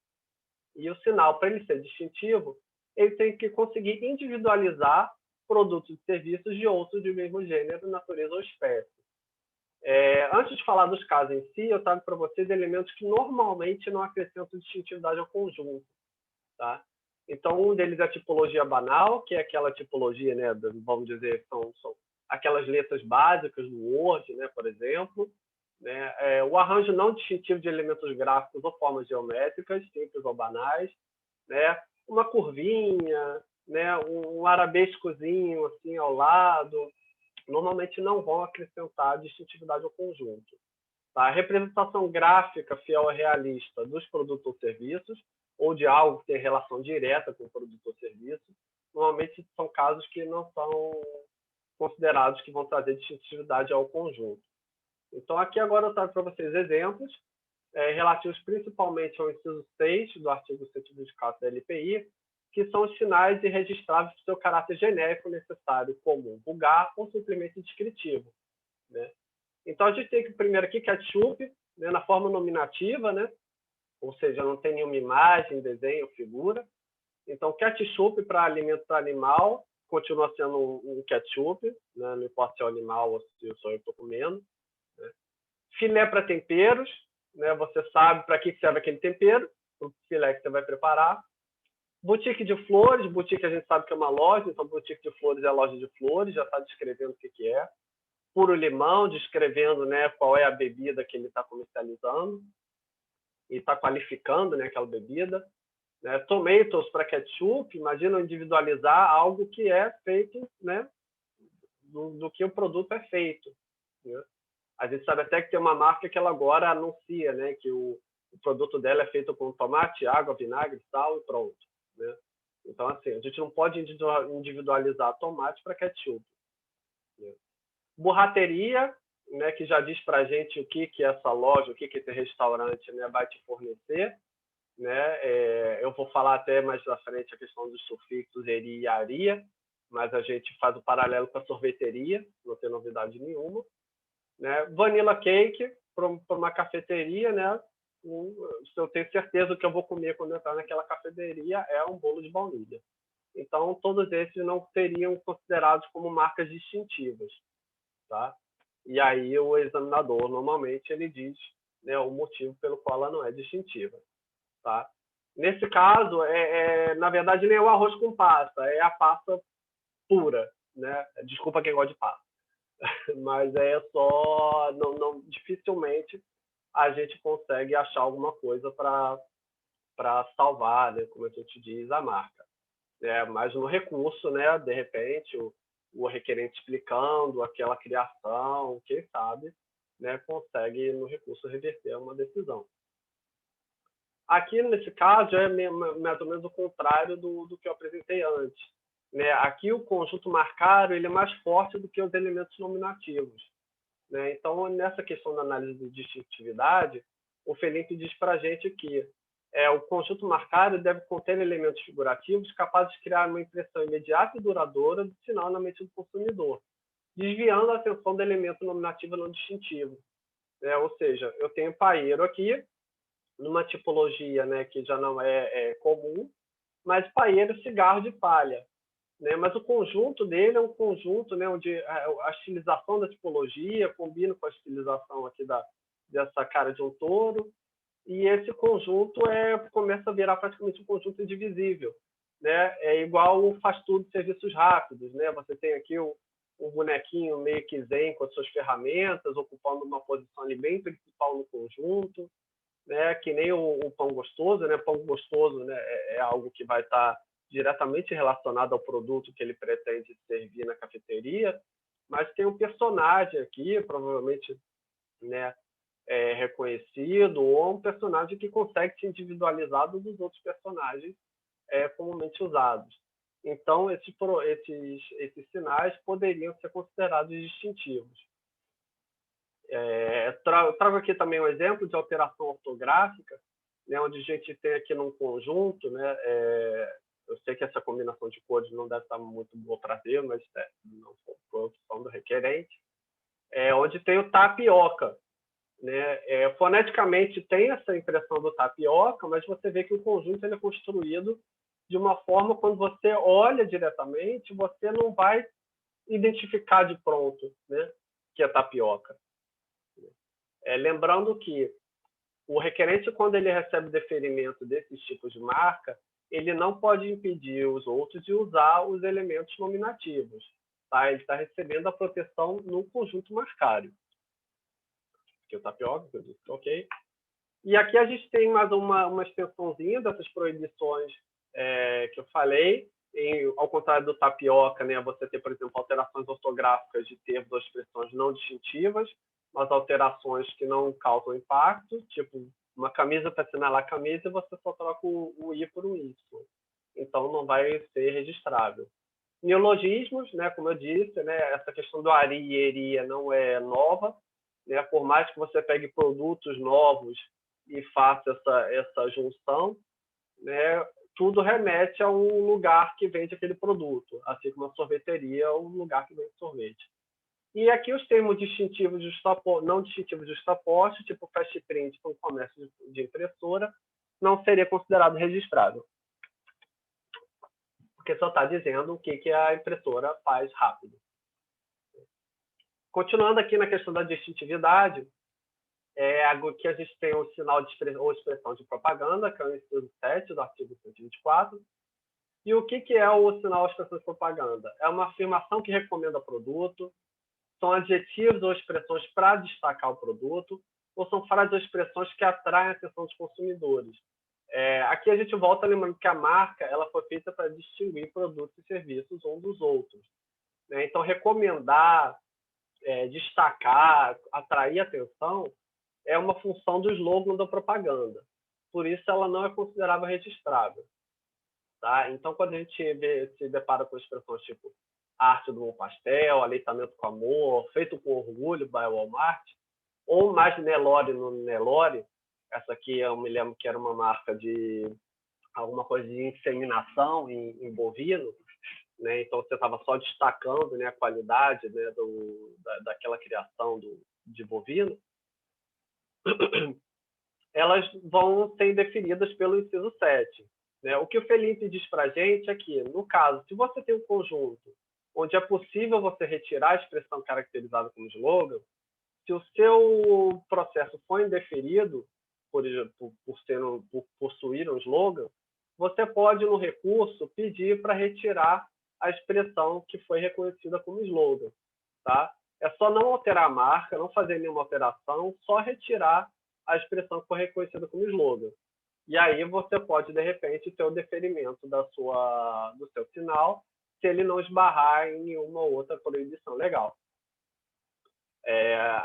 E o sinal, para ele ser distintivo, ele tem que conseguir individualizar produtos e serviços de outros do mesmo gênero, natureza ou espécie. Antes de falar dos casos em si, eu trago para vocês elementos que normalmente não acrescentam distintividade ao conjunto. Tá? Então, um deles é a tipologia banal, que é aquela tipologia, né, vamos dizer, são aquelas letras básicas do Word, né, por exemplo. Né? O arranjo não distintivo de elementos gráficos ou formas geométricas, simples ou banais. Né? Uma curvinha, né, um arabescozinho assim, ao lado, normalmente não vão acrescentar distintividade ao conjunto. Tá? A representação gráfica fiel e realista dos produtos ou serviços, ou de algo que tem relação direta com o produto ou serviço, normalmente são casos que não são considerados que vão trazer distintividade ao conjunto. Então, aqui agora eu trago para vocês exemplos relativos principalmente ao inciso 6 do artigo 124 da LPI, que são os sinais irregistráveis do seu caráter genérico necessário, comum, vulgar ou simplesmente descritivo. Né? Então, a gente tem primeiro aqui ketchup, né, na forma nominativa, né? Ou seja, não tem nenhuma imagem, desenho, figura. Então, ketchup para alimento para animal continua sendo um ketchup, né? Não importa se é um animal ou se sou eu estou comendo. Né? Filé para temperos, né? Você sabe para que serve aquele tempero, o filé que você vai preparar. Boutique de flores, boutique a gente sabe que é uma loja, então boutique de flores é a loja de flores, já está descrevendo o que é. Puro limão, descrevendo, né, qual é a bebida que ele está comercializando e está qualificando, né, aquela bebida. Né? Tomatoes para ketchup, imagina individualizar algo que é feito, né, do que o produto é feito. Né? A gente sabe até que tem uma marca que ela agora anuncia, né, que o produto dela é feito com tomate, água, vinagre, sal e pronto. Né? Então, assim, a gente não pode individualizar tomate para ketchup. Né? Burrateria, né, que já diz para a gente o que essa loja, o que esse restaurante, né, vai te fornecer. Né? Eu vou falar até mais à frente a questão dos sufixos eri e aria, mas a gente faz o paralelo com a sorveteria, não tem novidade nenhuma. Né? Vanilla cake para uma cafeteria, né? Se eu tenho certeza que eu vou comer quando entrar naquela cafeteria é um bolo de baunilha. Então, todos esses não seriam considerados como marcas distintivas. Tá? E aí o examinador, normalmente, ele diz, né, o motivo pelo qual ela não é distintiva. Tá? Nesse caso, na verdade, nem é o arroz com pasta, é a pasta pura. Né? Desculpa quem gosta de pasta. Mas é só... dificilmente a gente consegue achar alguma coisa para salvar, né, como a gente diz, a marca. Mas no recurso, né, de repente, o requerente explicando aquela criação, quem sabe, né, consegue no recurso reverter uma decisão. Aqui, nesse caso, é mais ou menos o contrário do que eu apresentei antes. Né? Aqui, o conjunto marcário ele é mais forte do que os elementos nominativos. Né? Então, nessa questão da análise de distintividade, o Felipe diz para a gente que o conjunto marcário deve conter elementos figurativos capazes de criar uma impressão imediata e duradoura do sinal na mente do consumidor, desviando a atenção do elemento nominativo não distintivo. Ou seja, eu tenho paeiro aqui, numa tipologia, né, que já não é comum, mas paeiro cigarro de palha. Né? Mas o conjunto dele é um conjunto, né, onde a estilização da tipologia combina com a estilização aqui dessa cara de um touro, e esse conjunto começa a virar praticamente um conjunto indivisível. Né? É igual o faz tudo de serviços rápidos. Né? Você tem aqui um bonequinho meio que zen com as suas ferramentas, ocupando uma posição ali bem principal no conjunto. Né, que nem o pão gostoso, né? Pão gostoso, né, é algo que vai estar diretamente relacionado ao produto que ele pretende servir na cafeteria, mas tem um personagem aqui, provavelmente, né, reconhecido, ou um personagem que consegue ser individualizado dos outros personagens comumente usados. Então, esses sinais poderiam ser considerados distintivos. Trago aqui também um exemplo de alteração ortográfica, né, onde a gente tem aqui num conjunto, né, eu sei que essa combinação de cores não deve estar muito boa para ver, mas não foi opção do requerente, onde tem o tapioca. Né, foneticamente tem essa impressão do tapioca, mas você vê que o conjunto ele é construído de uma forma, quando você olha diretamente, você não vai identificar de pronto, né, que é tapioca. Lembrando que o requerente, quando ele recebe deferimento desses tipos de marca, ele não pode impedir os outros de usar os elementos nominativos. Tá? Ele está recebendo a proteção no conjunto marcário. Aqui o tapioca, que eu disse, ok. E aqui a gente tem mais uma extensãozinha dessas proibições que eu falei. Ao contrário do tapioca, né, você tem, por exemplo, alterações ortográficas de termos ou expressões não distintivas, mas alterações que não causam impacto, tipo uma camisa para assinalar a camisa e você só troca o I por um Y. Então, não vai ser registrável. Neologismos, né, como eu disse, né, essa questão do ari e eria não é nova. Né, por mais que você pegue produtos novos e faça essa junção, né, tudo remete a um lugar que vende aquele produto, assim como a sorveteria é um lugar que vende sorvete. E aqui os termos distintivos não distintivos justapostos, tipo fast print para o comércio de impressora, não seria considerado registrável. Porque só está dizendo o que a impressora faz rápido. Continuando aqui na questão da distintividade, aqui a gente tem o sinal de expressão de propaganda, que é o inciso 7 do artigo 124, E o que é o sinal ou expressão de propaganda? É uma afirmação que recomenda produto, são adjetivos ou expressões para destacar o produto, ou são frases ou expressões que atraem a atenção dos consumidores. Aqui a gente volta lembrando que a marca ela foi feita para distinguir produtos e serviços uns dos outros, né? Então, recomendar, destacar, atrair atenção é uma função do slogan da propaganda. Por isso, ela não é considerada registrável. Tá? Então, quando a gente se depara com expressões tipo arte do bom pastel, aleitamento com amor, feito com orgulho, by Walmart, ou mais Nelore no Nelore, essa aqui eu me lembro que era uma marca de alguma coisa de inseminação em bovino, né? Então você estava só destacando, né, a qualidade, né, daquela criação de bovino. Elas vão ser definidas pelo inciso 7. Né? O que o Felipe diz para a gente é que, no caso, se você tem um conjunto onde é possível você retirar a expressão caracterizada como slogan, se o seu processo foi indeferido por possuir um slogan, você pode, no recurso, pedir para retirar a expressão que foi reconhecida como slogan. Tá? É só não alterar a marca, não fazer nenhuma alteração, só retirar a expressão que foi reconhecida como slogan. E aí você pode, de repente, ter o deferimento do seu sinal, se ele não esbarrar em nenhuma outra proibição legal.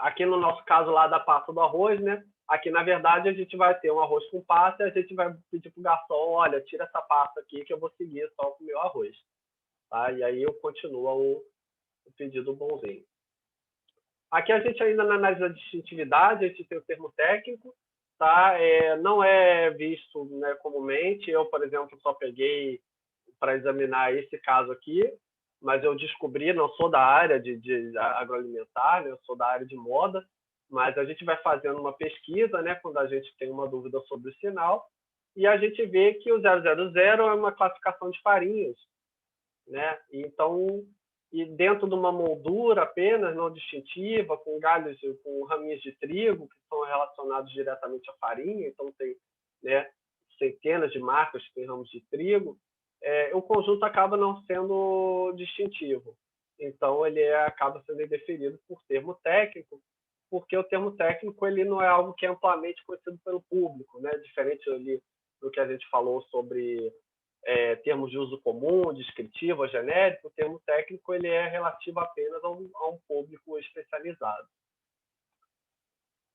Aqui no nosso caso lá da pasta do arroz, né? Aqui, na verdade, a gente vai ter um arroz com pasta e a gente vai pedir para o garçom, olha, tira essa pasta aqui que eu vou seguir só com o meu arroz. Tá? E aí eu continuo o pedido bonzinho. Aqui a gente ainda na análise da distintividade, a gente tem o termo técnico, tá? Não é visto, né, comumente. Eu, por exemplo, só peguei para examinar esse caso aqui, mas eu descobri, não sou da área de agroalimentar, né, eu sou da área de moda, mas a gente vai fazendo uma pesquisa, né, quando a gente tem uma dúvida sobre o sinal, e a gente vê que o 000 é uma classificação de farinhas, né? Então, e dentro de uma moldura apenas, não distintiva, com galhos, com raminhos de trigo, que são relacionados diretamente à farinha, então tem, né, centenas de marcas que têm ramos de trigo, o conjunto acaba não sendo distintivo. Então, ele acaba sendo indeferido por termo técnico, porque o termo técnico ele não é algo que é amplamente conhecido pelo público, né? Diferente ali do que a gente falou sobre termos de uso comum, descritivo, genérico, o termo técnico ele é relativo apenas a um público especializado.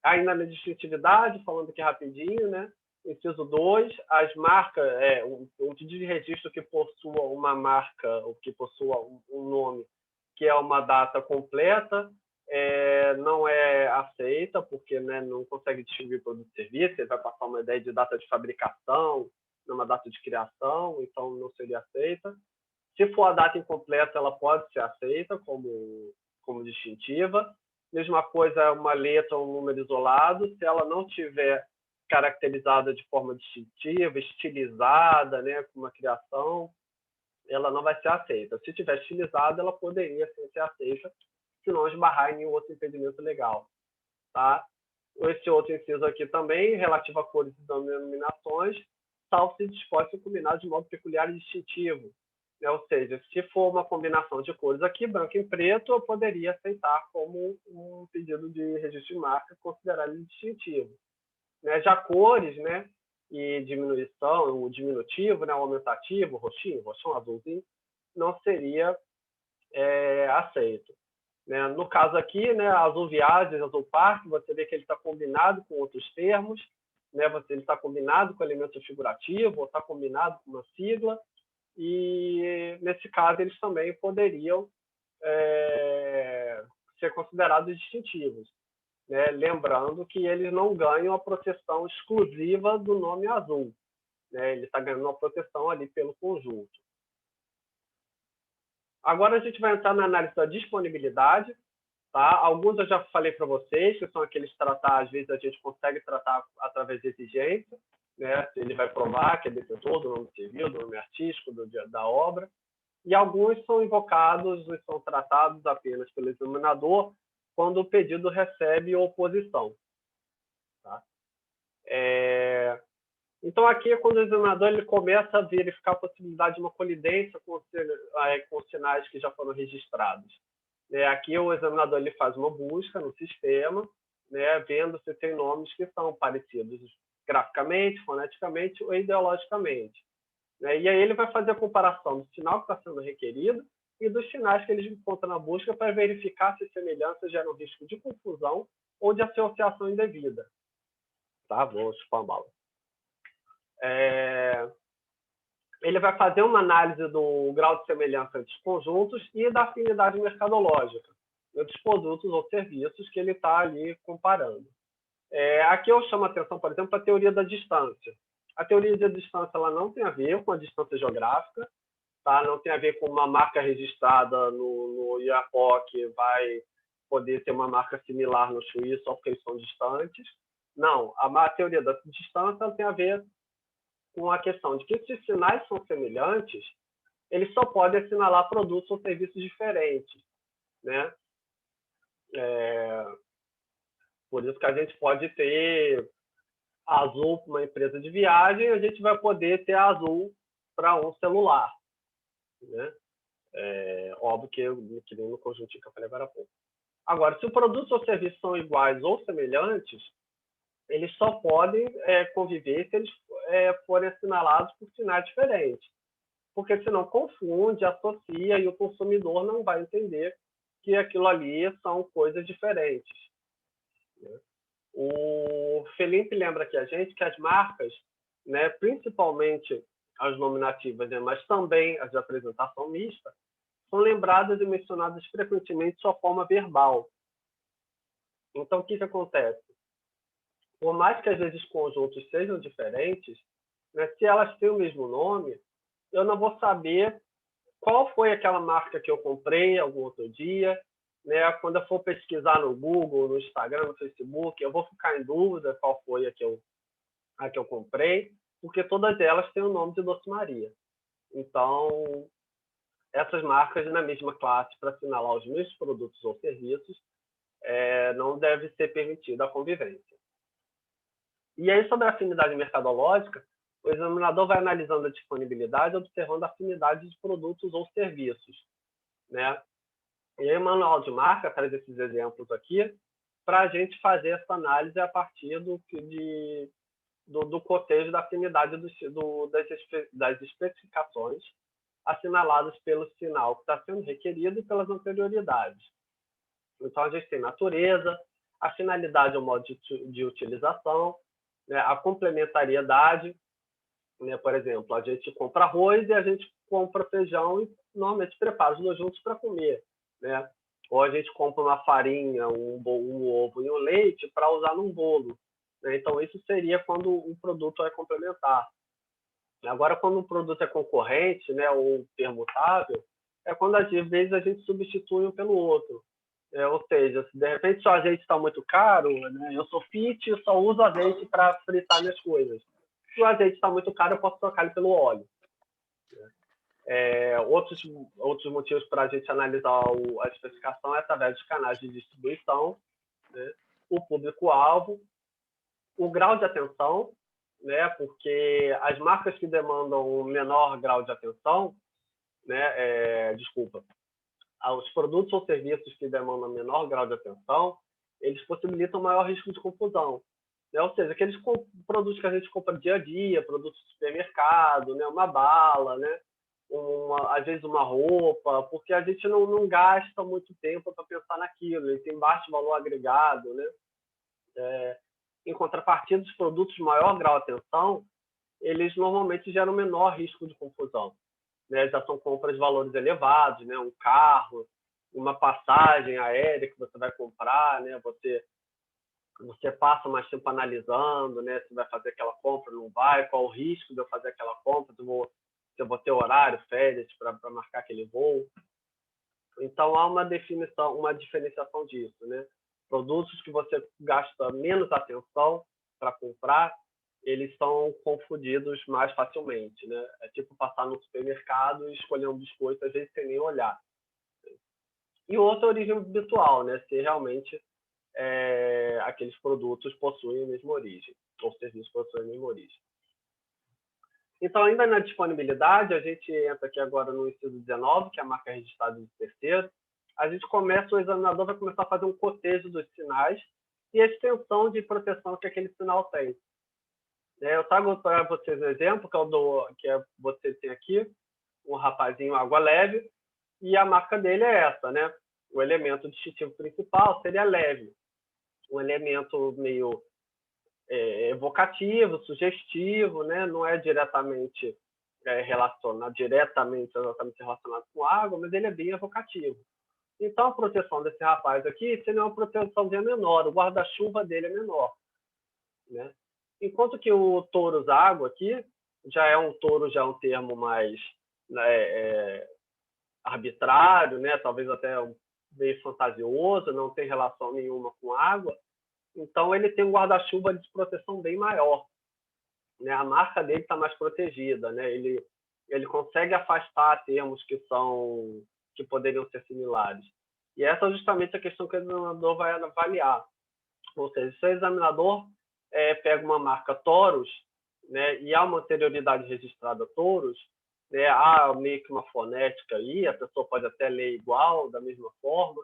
Ainda na distintividade, falando aqui rapidinho, né? Inciso 2, as marcas, um pedido de registro que possua uma marca, ou que possua um nome, que é uma data completa, não é aceita, porque, né, não consegue distinguir produto e serviço, ele vai passar uma ideia de data de fabricação, numa data de criação, então não seria aceita. Se for a data incompleta, ela pode ser aceita como distintiva. Mesma coisa, uma letra ou um número isolado, se ela não tiver caracterizada de forma distintiva, estilizada, né, com uma criação, ela não vai ser aceita. Se tiver estilizada, ela poderia ser aceita, se não esbarrar em nenhum outro impedimento legal. Tá? Esse outro inciso aqui também, relativo a cores e denominações, salvo se disposto a combinar de modo peculiar e distintivo. Né? Ou seja, se for uma combinação de cores aqui, branco e preto, eu poderia aceitar como um pedido de registro de marca, considerar ele distintivo. Né? Já cores, né, e diminuição, o diminutivo, né, o aumentativo, roxinho, roxão, azulzinho, não seria aceito. Né? No caso aqui, né, azul viagens, azul parque, você vê que ele está combinado com outros termos, né? Ele está combinado com elemento figurativo, ou está combinado com uma sigla, e nesse caso eles também poderiam ser considerados distintivos. Né? Lembrando que eles não ganham a proteção exclusiva do nome azul. Né? Ele está ganhando uma proteção ali pelo conjunto. Agora a gente vai entrar na análise da disponibilidade. Tá? Alguns eu já falei para vocês, que são aqueles tratar, às vezes a gente consegue tratar através de exigência, né? Ele vai provar que é detentor do nome civil, do nome artístico, da obra. E alguns são invocados e são tratados apenas pelo examinador quando o pedido recebe oposição. Tá? Então, aqui é quando o examinador ele começa a verificar a possibilidade de uma colidência com sinais que já foram registrados. Aqui o examinador ele faz uma busca no sistema, vendo se tem nomes que são parecidos graficamente, foneticamente ou ideologicamente. E aí ele vai fazer a comparação do sinal que está sendo requerido e dos sinais que ele encontra na busca para verificar se semelhanças geram risco de confusão ou de associação indevida. Tá? Vou chupar a bala. Ele vai fazer uma análise do grau de semelhança entre os conjuntos e da afinidade mercadológica dos produtos ou serviços que ele está ali comparando. Aqui eu chamo a atenção, por exemplo, para a teoria da distância. A teoria da distância ela não tem a ver com a distância geográfica, tá? Não tem a ver com uma marca registrada no IAPOC vai poder ter uma marca similar no Chuí só porque eles são distantes. Não, a teoria da distância tem a ver com a questão de que se os sinais são semelhantes, eles só podem assinalar produtos ou serviços diferentes, né? Por isso que a gente pode ter Azul para uma empresa de viagem, a gente vai poder ter Azul para um celular, né? Óbvio que nem no conjuntinho que eu falei agora há pouco. Agora, se o produto ou serviço são iguais ou semelhantes, eles só podem conviver se eles forem assinalados por sinais diferentes. Porque senão confunde, associa e o consumidor não vai entender que aquilo ali são coisas diferentes. Né? O Felipe lembra aqui a gente que as marcas, né, principalmente as nominativas, né, mas também as de apresentação mista, são lembradas e mencionadas frequentemente de sua forma verbal. Então, o que acontece? Por mais que às vezes conjuntos sejam diferentes, né, se elas têm o mesmo nome, eu não vou saber qual foi aquela marca que eu comprei algum outro dia, né? Quando eu for pesquisar no Google, no Instagram, no Facebook, eu vou ficar em dúvida qual foi a que eu comprei, porque todas elas têm o nome de Doce Maria. Então, essas marcas na mesma classe para assinalar os mesmos produtos ou serviços, não deve ser permitida a convivência. E aí, sobre a afinidade mercadológica, o examinador vai analisando a disponibilidade, observando a afinidade de produtos ou serviços, né? E aí o manual de marca traz esses exemplos aqui para a gente fazer essa análise a partir do cotejo da afinidade das especificações assinaladas pelo sinal que está sendo requerido e pelas anterioridades. Então, a gente tem natureza, a finalidade é o modo de utilização, né, a complementariedade, né, por exemplo, a gente compra arroz e a gente compra feijão e normalmente prepara os dois juntos para comer, né? Ou a gente compra uma farinha, um ovo e um leite para usar num bolo, né? Então, isso seria quando um produto é complementar. Agora, quando um produto é concorrente, né, ou permutável, é quando às vezes a gente substitui um pelo outro. Ou seja, se de repente o azeite está muito caro, né, eu sou fit e só uso azeite para fritar minhas coisas. Se o azeite está muito caro, eu posso trocar ele pelo óleo. Outros motivos para a gente analisar a especificação é através dos canais de distribuição, né, o público-alvo, o grau de atenção, né, porque as marcas que demandam um menor grau de atenção, né, os produtos ou serviços que demandam menor grau de atenção, eles possibilitam maior risco de confusão. Né? Ou seja, aqueles produtos que a gente compra dia a dia, produtos de supermercado, né, uma bala, né, às vezes uma roupa, porque a gente não gasta muito tempo para pensar naquilo, ele tem baixo valor agregado, né? Em contrapartida, os produtos de maior grau de atenção, eles normalmente geram menor risco de confusão. Né? Já são compras de valores elevados, né? Um carro, uma passagem aérea que você vai comprar, né? Você passa mais tempo analisando, né? Se vai fazer aquela compra, não vai, qual o risco de eu fazer aquela compra, se eu vou ter horário, férias para marcar aquele voo. Então, há uma diferenciação disso, né? Produtos que você gasta menos atenção para comprar, eles são confundidos mais facilmente, né? É tipo passar no supermercado e escolher um biscoito, às vezes sem nem olhar. E outra é a origem habitual, né? Se realmente aqueles produtos possuem a mesma origem, ou serviços possuem a mesma origem. Então, ainda na disponibilidade, a gente entra aqui agora no inciso 19, que é a marca registrada de terceiro. A gente começa, o examinador vai começar a fazer um cotejo dos sinais e a extensão de proteção que aquele sinal tem. Eu trago para vocês um exemplo, que você tem aqui, um rapazinho água leve, e a marca dele é essa, né? O elemento distintivo principal seria leve, um elemento meio evocativo, sugestivo, né? Não é diretamente exatamente relacionado com água, mas ele é bem evocativo. Então, a proteção desse rapaz aqui seria uma proteção menor, o guarda-chuva dele é menor, né? Enquanto que o Taurus água aqui já é um termo mais arbitrário, né? Talvez até meio fantasioso, não tem relação nenhuma com água. Então, ele tem um guarda-chuva de proteção bem maior, né? A marca dele está mais protegida, né? Ele consegue afastar termos que poderiam ser similares. E essa é justamente a questão que o examinador vai avaliar. Ou seja, se o examinador pega uma marca Taurus, né, e há uma anterioridade registrada Taurus, né, há meio que uma fonética aí, a pessoa pode até ler igual, da mesma forma.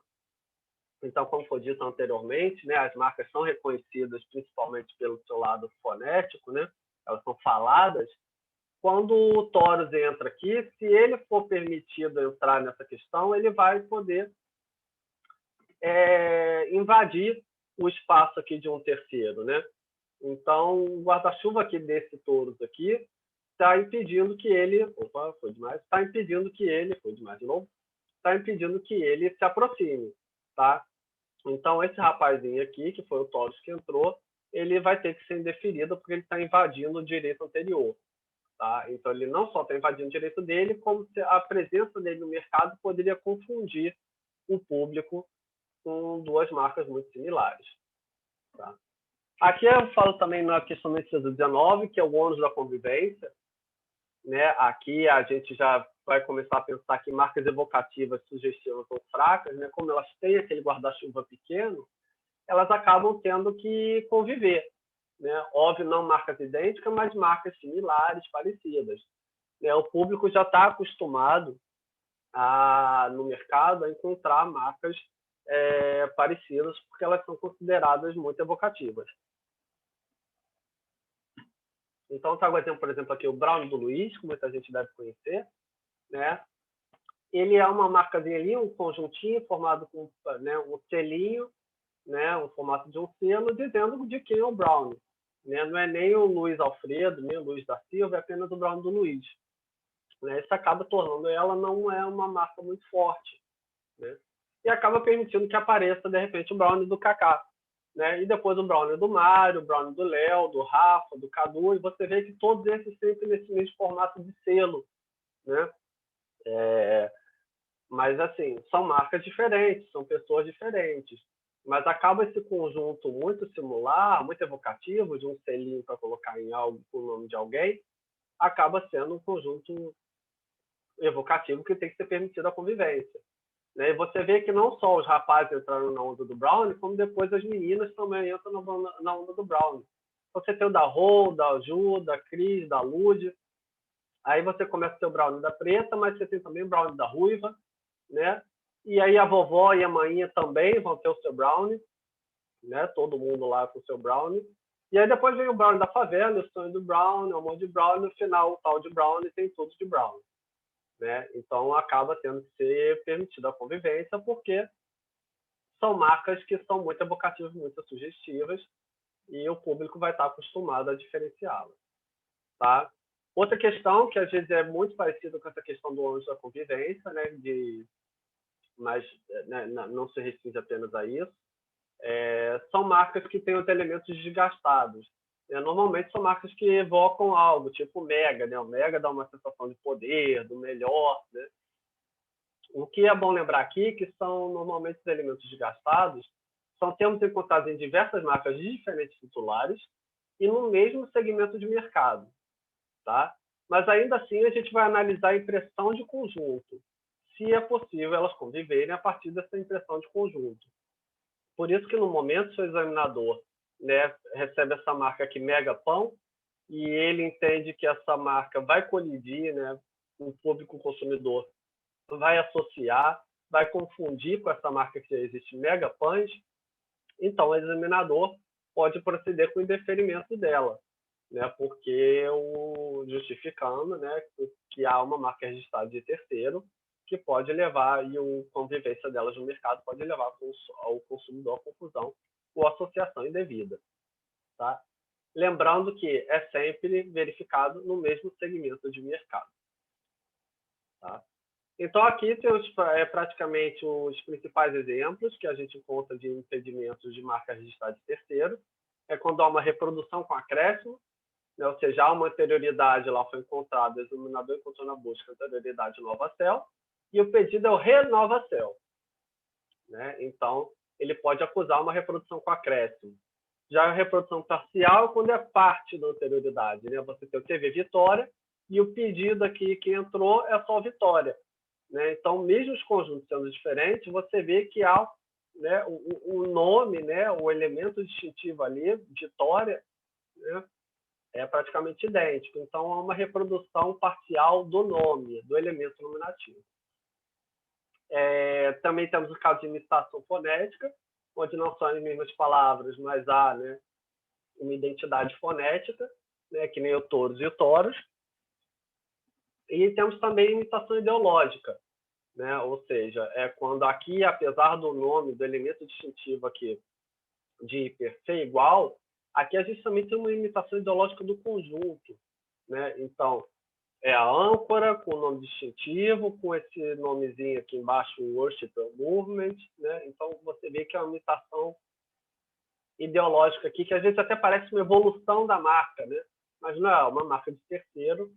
Então, como foi dito anteriormente, né, as marcas são reconhecidas principalmente pelo seu lado fonético, né, elas são faladas. Quando o Taurus entra aqui, se ele for permitido entrar nessa questão, ele vai poder invadir o espaço aqui de um terceiro, né? Então, o guarda-chuva aqui desse Taurus aqui está impedindo que ele... Opa, foi demais. Está impedindo que ele... Foi demais de novo. Está impedindo que ele se aproxime, tá? Então, esse rapazinho aqui, que foi o Taurus que entrou, ele vai ter que ser indeferido porque ele está invadindo o direito anterior, tá? Então, ele não só está invadindo o direito dele, como se a presença dele no mercado poderia confundir o público com duas marcas muito similares, tá? Aqui eu falo também na questão do inciso 19, que é o ônus da convivência, né? Aqui a gente já vai começar a pensar que marcas evocativas, sugestivas ou fracas, né? Como elas têm aquele guarda-chuva pequeno, elas acabam tendo que conviver, né? Óbvio, não marcas idênticas, mas marcas similares, parecidas, né? O público já está acostumado no mercado a encontrar marcas parecidas, porque elas são consideradas muito evocativas. Então, trago exemplo, por exemplo, aqui o Brownie do Luiz, que muita gente deve conhecer, né? Ele é uma marcazinha ali, um conjuntinho formado com, né, um selinho, né, um formato de um selo, dizendo de quem é o Brownie, né? Não é nem o Luiz Alfredo, nem o Luiz da Silva, é apenas o Brownie do Luiz, né? Isso acaba tornando ela não é uma marca muito forte, né? E acaba permitindo que apareça, de repente, o Brownie do Kaká, né? E depois o Brownie do Mário, o Brownie do Léo, do Rafa, do Cadu, e você vê que todos esses sempre nesse mesmo formato de selo, né? Mas, assim, são marcas diferentes, são pessoas diferentes, mas acaba esse conjunto muito similar, muito evocativo, de um selinho para colocar em algo com o nome de alguém, acaba sendo um conjunto evocativo que tem que ser permitido a convivência. E você vê que não só os rapazes entraram na onda do Brownie, como depois as meninas também entram na onda do Brownie. Você tem o da Rô, da Ju, da Cris, da Lud. Aí você começa a ter o Brownie da Preta, mas você tem também o Brownie da Ruiva, né? E aí a vovó e a mainha também vão ter o seu Brownie, né? Todo mundo lá com o seu Brownie. E aí depois vem o Brownie da favela, o sonho do Brownie, o amor de Brownie, no final o tal de Brownie tem tudo de Brownie, né? Então acaba tendo que ser permitida a convivência, porque são marcas que são muito evocativas, muito sugestivas, e o público vai estar acostumado a diferenciá-las, tá? Outra questão que às vezes é muito parecida com essa questão do ônus da convivência, né? Mas né, não se restringe apenas a isso, são marcas que têm os elementos desgastados. Normalmente são marcas que evocam algo, tipo o Mega, né? O Mega dá uma sensação de poder, do melhor, né? O que é bom lembrar aqui que são normalmente os elementos desgastados, são termos encontrados em diversas marcas de diferentes titulares e no mesmo segmento de mercado, tá? Mas ainda assim a gente vai analisar a impressão de conjunto, se é possível elas conviverem a partir dessa impressão de conjunto. Por isso que no momento o seu examinador, né, recebe essa marca aqui, Mega Pão, e ele entende que essa marca vai colidir, né, o público consumidor vai associar, vai confundir com essa marca que já existe, Mega Punch, então o examinador pode proceder com o indeferimento dela, né, porque justificando, né, que há uma marca registrada de terceiro que pode levar, e a convivência delas no mercado pode levar ao consumidor a confusão ou associação indevida. Tá? Lembrando que é sempre verificado no mesmo segmento de mercado. Tá? Então, aqui temos praticamente os principais exemplos que a gente encontra de impedimentos de marca registrada de terceiro. É quando há uma reprodução com acréscimo, né? Ou seja, há uma anterioridade, lá foi encontrado, o examinador encontrou na busca anterioridade nova-cel, e o pedido é o renova-cel. Né? Então, ele pode acusar uma reprodução com acréscimo. Já a reprodução parcial, quando é parte da anterioridade, né? Você teve Vitória, e o pedido aqui que entrou é só Vitória. Né? Então, mesmo os conjuntos sendo diferentes, você vê que há, né, o nome, né, o elemento distintivo ali, Vitória, né, é praticamente idêntico. Então, há uma reprodução parcial do nome, do elemento nominativo. Também temos o caso de imitação fonética, onde não são as mesmas palavras, mas há, né, uma identidade fonética, né, que nem o touros e o toros. E temos também imitação ideológica, né? Ou seja, é quando aqui, apesar do nome, do elemento distintivo aqui de hiper ser igual, aqui a gente também tem uma imitação ideológica do conjunto, né? Então, é a âncora com o nome distintivo, com esse nomezinho aqui embaixo, Worshipper Movement, né? Então, você vê que é uma imitação ideológica aqui, que às vezes até parece uma evolução da marca, né? Mas não é uma marca de terceiro,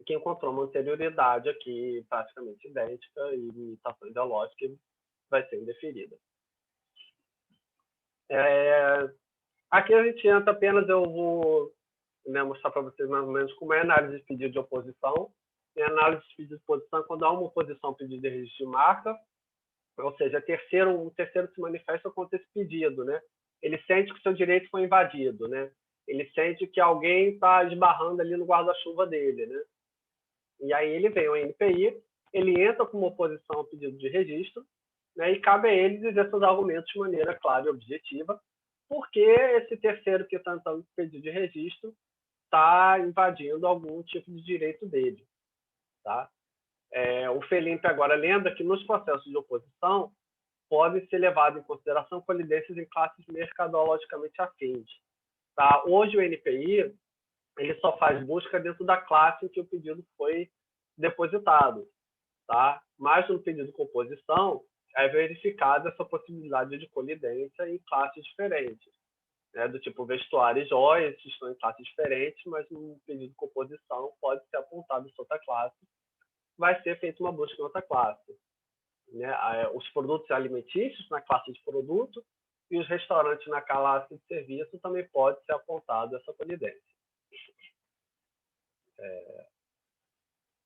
que encontrou uma anterioridade aqui praticamente idêntica e imitação ideológica vai ser indeferida. Aqui a gente entra apenas, eu vou, né, mostrar para vocês mais ou menos como é a análise de pedido de oposição. E a análise de pedido de oposição é quando há uma oposição ao pedido de registro de marca, ou seja, o terceiro se manifesta contra esse pedido, né? Ele sente que o seu direito foi invadido, né? Ele sente que alguém está esbarrando ali no guarda-chuva dele, né? E aí ele vem ao NPI, ele entra com uma oposição ao pedido de registro, né, e cabe a ele dizer seus argumentos de maneira clara e objetiva, porque esse terceiro que está entrando com pedido de registro está invadindo algum tipo de direito dele. Tá? O Felipe agora lembra que nos processos de oposição podem ser levados em consideração colidências em classes mercadologicamente afins. Tá? Hoje o NPI ele só faz busca dentro da classe em que o pedido foi depositado. Tá? Mas no pedido de composição, é verificada essa possibilidade de colidência em classes diferentes. Né? Do tipo vestuário e joias estão em classes diferentes, mas no pedido de composição pode ser apontado em outra classe. Vai ser feita uma busca em outra classe. Né? Os produtos alimentícios na classe de produto e os restaurantes na classe de serviço também pode ser apontado essa colidência.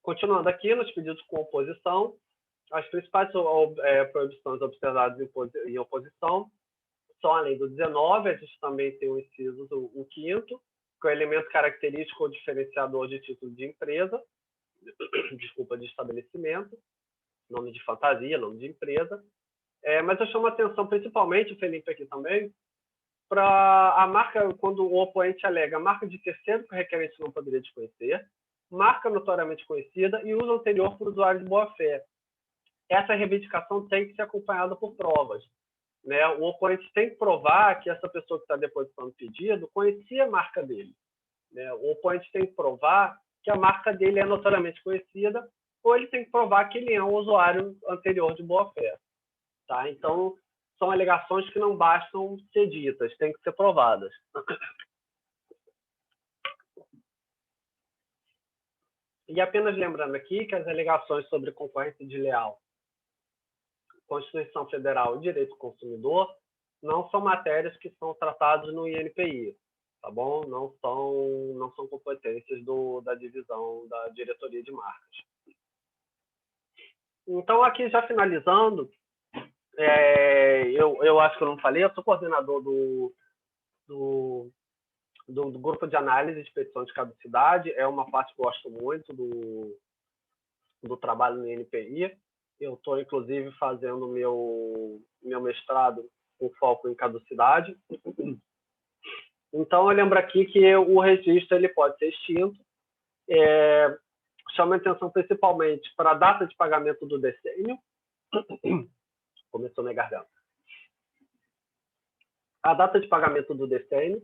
Continuando aqui nos pedidos com oposição, as principais proibições observadas em oposição são, além do 19, a gente também tem o inciso o 5º, que é o elemento característico ou diferenciador de título de empresa, desculpa, de estabelecimento, nome de fantasia, nome de empresa. Mas eu chamo a atenção principalmente, o Felipe aqui também, para a marca, quando o oponente alega marca de terceiro que o requerente não poderia desconhecer, marca notoriamente conhecida e uso anterior por usuário de boa-fé. Essa reivindicação tem que ser acompanhada por provas. Né? O oponente tem que provar que essa pessoa que está depositando o pedido conhecia a marca dele. Né? O oponente tem que provar que a marca dele é notoriamente conhecida, ou ele tem que provar que ele é um usuário anterior de boa-fé. Tá? Então, são alegações que não bastam ser ditas, têm que ser provadas. E apenas lembrando aqui que as alegações sobre concorrência desleal, Constituição Federal e Direito do Consumidor não são matérias que são tratadas no INPI, tá bom? Não são competências da divisão da diretoria de marcas. Então, aqui já finalizando, eu acho que eu não falei, eu sou coordenador do do grupo de análise de petição de caducidade. É uma parte que eu gosto muito do trabalho no INPI. Eu estou, inclusive, fazendo meu mestrado com foco em caducidade. Então, eu lembro aqui que o registro ele pode ser extinto. Chama atenção principalmente para a data de pagamento do decênio. Começou minha garganta. A data de pagamento do decênio,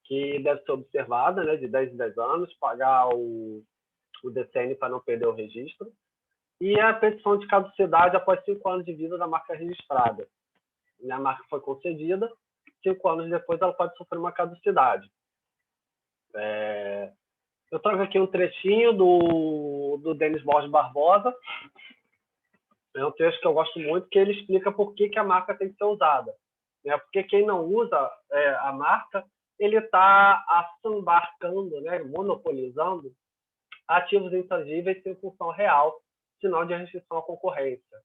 que deve ser observada, né, de 10 em 10 anos, pagar o decênio para não perder o registro. E a petição de caducidade após 5 anos de vida da marca registrada. A marca foi concedida, 5 anos depois ela pode sofrer uma caducidade. Eu trago aqui um trechinho do Denis Borges Barbosa. É um texto que eu gosto muito, que ele explica por que a marca tem que ser usada. Porque quem não usa a marca, ele está assambarcando, né, monopolizando ativos intangíveis sem função real, sinal de restrição à concorrência.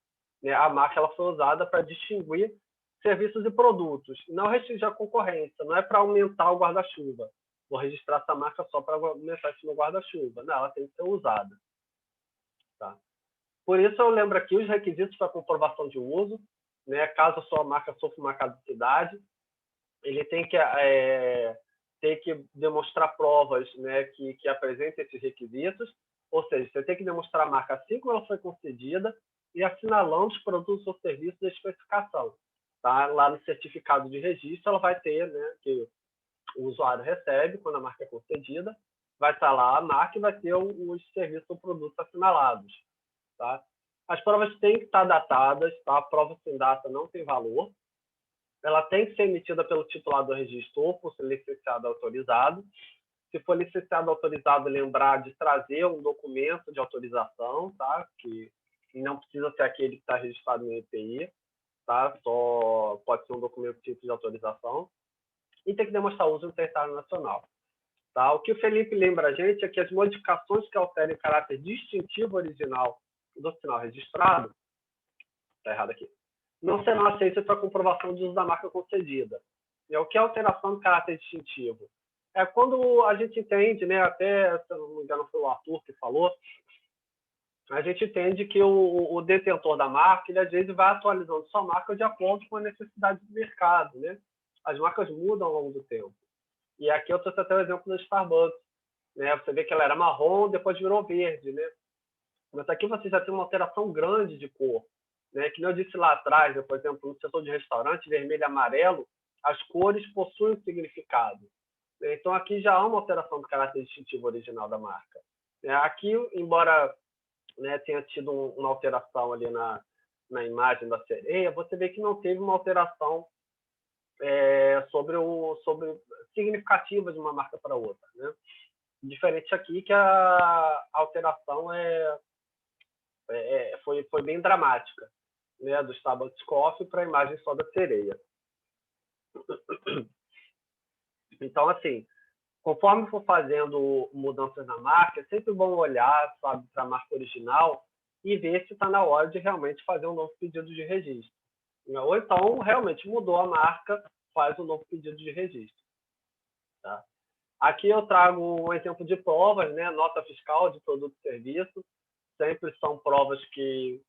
A marca ela foi usada para distinguir serviços e produtos, não restringir a concorrência, não é para aumentar o guarda-chuva. Vou registrar essa marca só para aumentar esse meu guarda-chuva. Não, ela tem que ser usada. Tá? Por isso, eu lembro aqui os requisitos para comprovação de uso. Né? Caso a sua marca sofra uma caducidade, ele tem que demonstrar provas, né, que apresentem esses requisitos. Ou seja, você tem que demonstrar a marca assim como ela foi concedida e assinalando os produtos ou serviços da especificação. Tá? Lá no certificado de registro, ela vai ter, né, que o usuário recebe quando a marca é concedida, vai estar lá a marca e vai ter os serviços ou produtos assinalados. Tá? As provas têm que estar datadas, tá? A prova sem data não tem valor. Ela tem que ser emitida pelo titular do registro ou por licenciado autorizado. Se for licenciado autorizado, lembrar de trazer um documento de autorização, tá? Que não precisa ser aquele que está registrado no INPI, tá? Só pode ser um documento tipo de autorização. E tem que demonstrar uso no território nacional. Tá? O que o Felipe lembra a gente é que as modificações que alterem o caráter distintivo original do sinal registrado, está errado aqui, não serão aceitas para comprovação de uso da marca concedida. E o que é alteração do caráter distintivo? É quando a gente entende, né, até, se não me engano, foi o Arthur que falou, a gente entende que o detentor da marca, ele às vezes vai atualizando sua marca de acordo com a necessidade do mercado, né? As marcas mudam ao longo do tempo. E aqui eu trouxe até o exemplo da Starbucks. Né? Você vê que ela era marrom, depois virou verde. Né? Mas aqui você já tem uma alteração grande de cor. Né? Que nem eu disse lá atrás, né? Por exemplo, no setor de restaurante, vermelho e amarelo, as cores possuem um significado. Né? Então, aqui já há uma alteração do caráter distintivo original da marca. Aqui, embora, né, tenha tido uma alteração ali na imagem da sereia, você vê que não teve uma alteração sobre significativa de uma marca para outra. Né? Diferente aqui que a alteração foi bem dramática, né? Do Starbucks Coffee para a imagem só da sereia. Então, assim, conforme for fazendo mudanças na marca, é sempre bom olhar, sabe, para a marca original e ver se está na hora de realmente fazer um novo pedido de registro. Ou então, realmente mudou a marca, faz um novo pedido de registro. Tá? Aqui eu trago um exemplo de provas, né? Nota fiscal de produto e serviço. Sempre são provas que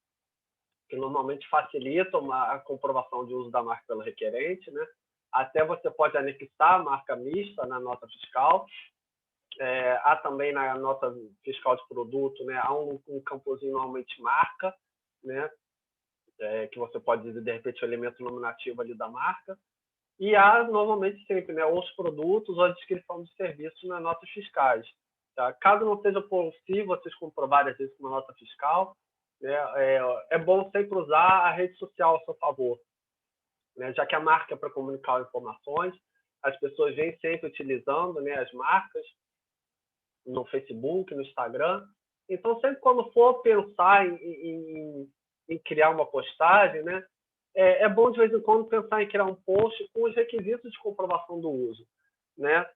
normalmente facilitam a comprovação de uso da marca pelo requerente. Né? Até você pode anexar a marca mista na nota fiscal. Há também na nota fiscal de produto, né? Há um campozinho normalmente marca, né? Que você pode dizer, de repente, o elemento nominativo ali da marca. E há, normalmente, sempre, né, os produtos ou a descrição de serviços nas notas fiscais. Tá? Caso não seja possível vocês comprovarem, às vezes, com uma nota fiscal, né, é bom sempre usar a rede social a seu favor. Né, já que a marca é para comunicar informações, as pessoas vêm sempre utilizando, né, as marcas no Facebook, no Instagram. Então, sempre quando for pensar em criar uma postagem, né, é bom de vez em quando pensar em criar um post com os requisitos de comprovação do uso, né?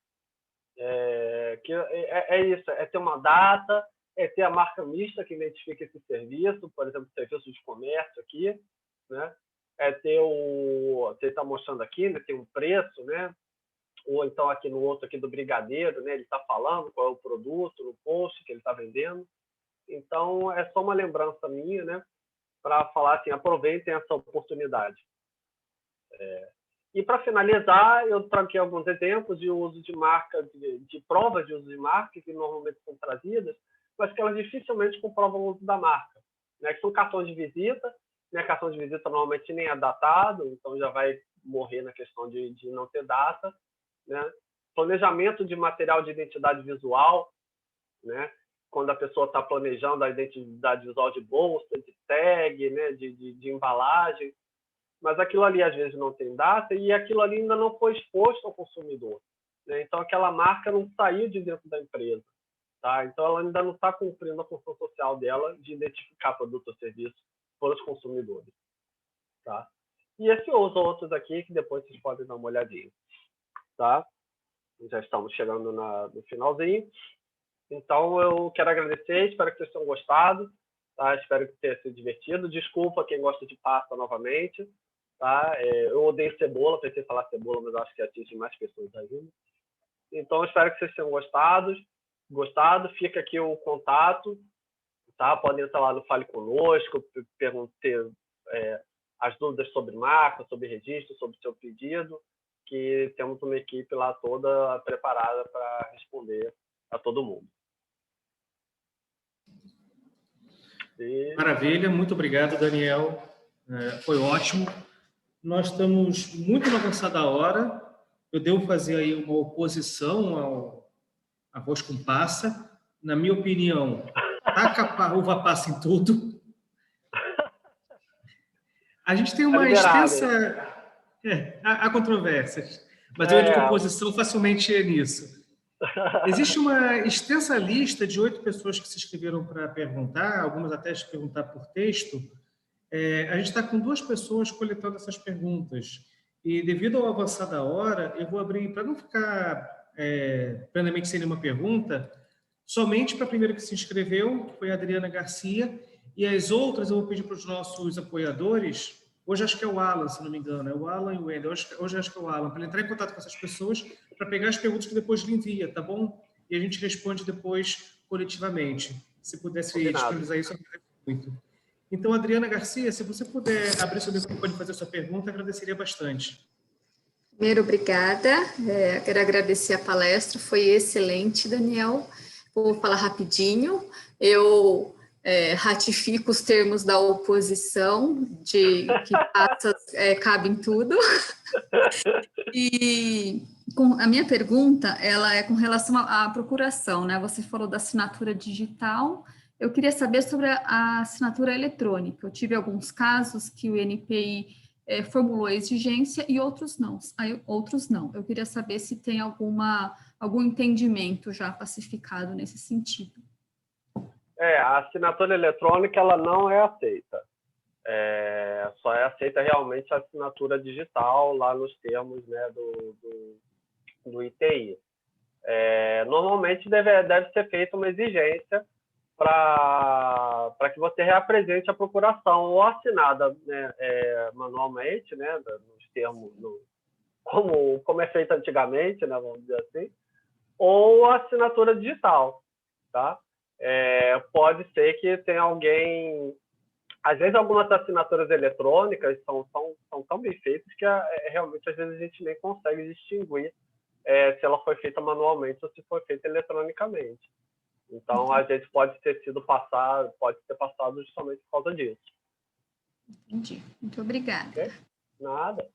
Isso, é ter uma data, é ter a marca mista que identifica esse serviço, por exemplo, serviço de comércio aqui, né? É ter tá mostrando aqui, né? Tem um preço, né? ou então aqui no outro aqui do brigadeiro, né? Ele está falando qual é o produto no post que ele está vendendo. Então, é só uma lembrança minha, né? Para falar assim, aproveitem essa oportunidade. E para finalizar, eu trago alguns exemplos de uso de marca, de provas de uso de marca, que normalmente são trazidas, mas que elas dificilmente comprovam o uso da marca, né? Que são cartões de visita, né? Cartão de visita normalmente nem é datado, então já vai morrer na questão de não ter data, né? Planejamento de material de identidade visual, né? Quando a pessoa está planejando a identidade visual de bolsa, de tag, né? de embalagem, mas aquilo ali às vezes não tem data e aquilo ali ainda não foi exposto ao consumidor, né? Então aquela marca não saiu de dentro da empresa, tá? Então ela ainda não está cumprindo a função social dela de identificar produto ou serviço para os consumidores, tá? E esses outros aqui que depois vocês podem dar uma olhadinha, tá? Já estamos chegando no finalzinho. Então eu quero agradecer, espero que vocês tenham gostado, tá? Espero que tenha sido divertido. Desculpa quem gosta de pasta novamente. Tá? Eu odeio cebola, pensei em falar cebola, mas acho que atinge mais pessoas ainda. Então, espero que vocês tenham gostado. Fica aqui o contato, tá? Podem entrar lá no Fale Conosco, perguntar as dúvidas sobre marca, sobre registro, sobre seu pedido, que temos uma equipe lá toda preparada para responder a todo mundo. Maravilha, muito obrigado, Daniel. Foi ótimo. Nós estamos muito na avançada hora. Eu devo fazer aí uma oposição ao arroz com passa. Na minha opinião, taca a uva passa em tudo. A gente tem uma extensa... há controvérsias, mas eu entro com oposição facilmente nisso. Existe uma extensa lista de 8 pessoas que se inscreveram para perguntar, algumas até se perguntar por texto. A gente está com 2 pessoas coletando essas perguntas. E, devido ao avançar da hora, eu vou abrir, para não ficar plenamente sem nenhuma pergunta, somente para a primeira que se inscreveu, que foi a Adriana Garcia, e as outras eu vou pedir para os nossos apoiadores, hoje acho que é o Alan, se não me engano, é o Alan e o Wendel, hoje acho que é o Alan, para ele entrar em contato com essas pessoas, para pegar as perguntas que depois lhe envia, tá bom? E a gente responde depois coletivamente. Se pudesse disponibilizar isso, eu agradeço muito. Então, Adriana Garcia, se você puder abrir seu microfone e fazer sua pergunta, agradeceria bastante. Primeiro, obrigada. Quero agradecer a palestra, foi excelente, Daniel. Vou falar rapidinho. Eu ratifico os termos da oposição, de que passas cabem tudo. E a minha pergunta, ela é com relação à procuração, né? Você falou da assinatura digital. Eu queria saber sobre a assinatura eletrônica. Eu tive alguns casos que o NPI formulou a exigência e outros não. Eu queria saber se tem algum entendimento já pacificado nesse sentido. A assinatura eletrônica ela não é aceita. Só é aceita realmente a assinatura digital lá nos termos, né, do ITI. Normalmente deve ser feita uma exigência para que você reapresente a procuração ou assinada, né, manualmente, né, nos termos, como é feito antigamente, né, vamos dizer assim, ou a assinatura digital, tá? Pode ser que tenha alguém... Às vezes, algumas assinaturas eletrônicas são tão bem feitas que realmente, às vezes, a gente nem consegue distinguir se ela foi feita manualmente ou se foi feita eletronicamente. Então, a gente pode ter passado justamente por causa disso. Entendi. Muito obrigada. Okay? Nada.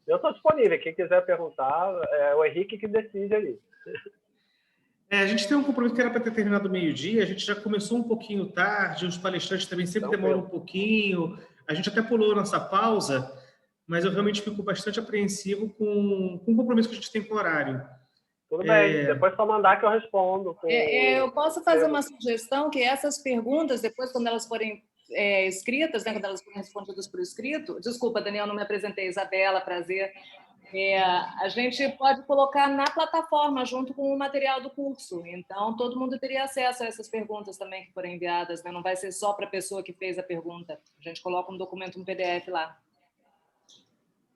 Eu estou disponível. Quem quiser perguntar, é o Henrique que decide ali. A gente tem um compromisso que era para ter terminado meio-dia, a gente já começou um pouquinho tarde, os palestrantes também sempre demoram um pouquinho, a gente até pulou a nossa pausa, mas eu realmente fico bastante apreensivo com o compromisso que a gente tem com o horário. Tudo bem, depois só mandar que eu respondo. Eu posso fazer uma sugestão, que essas perguntas, depois, quando elas forem escritas, né, quando elas forem respondidas por escrito... Desculpa, Daniel, não me apresentei. Isabela, prazer. A gente pode colocar na plataforma, junto com o material do curso. Então, todo mundo teria acesso a essas perguntas também que forem enviadas, né? Não vai ser só para a pessoa que fez a pergunta. A gente coloca um documento, um PDF lá.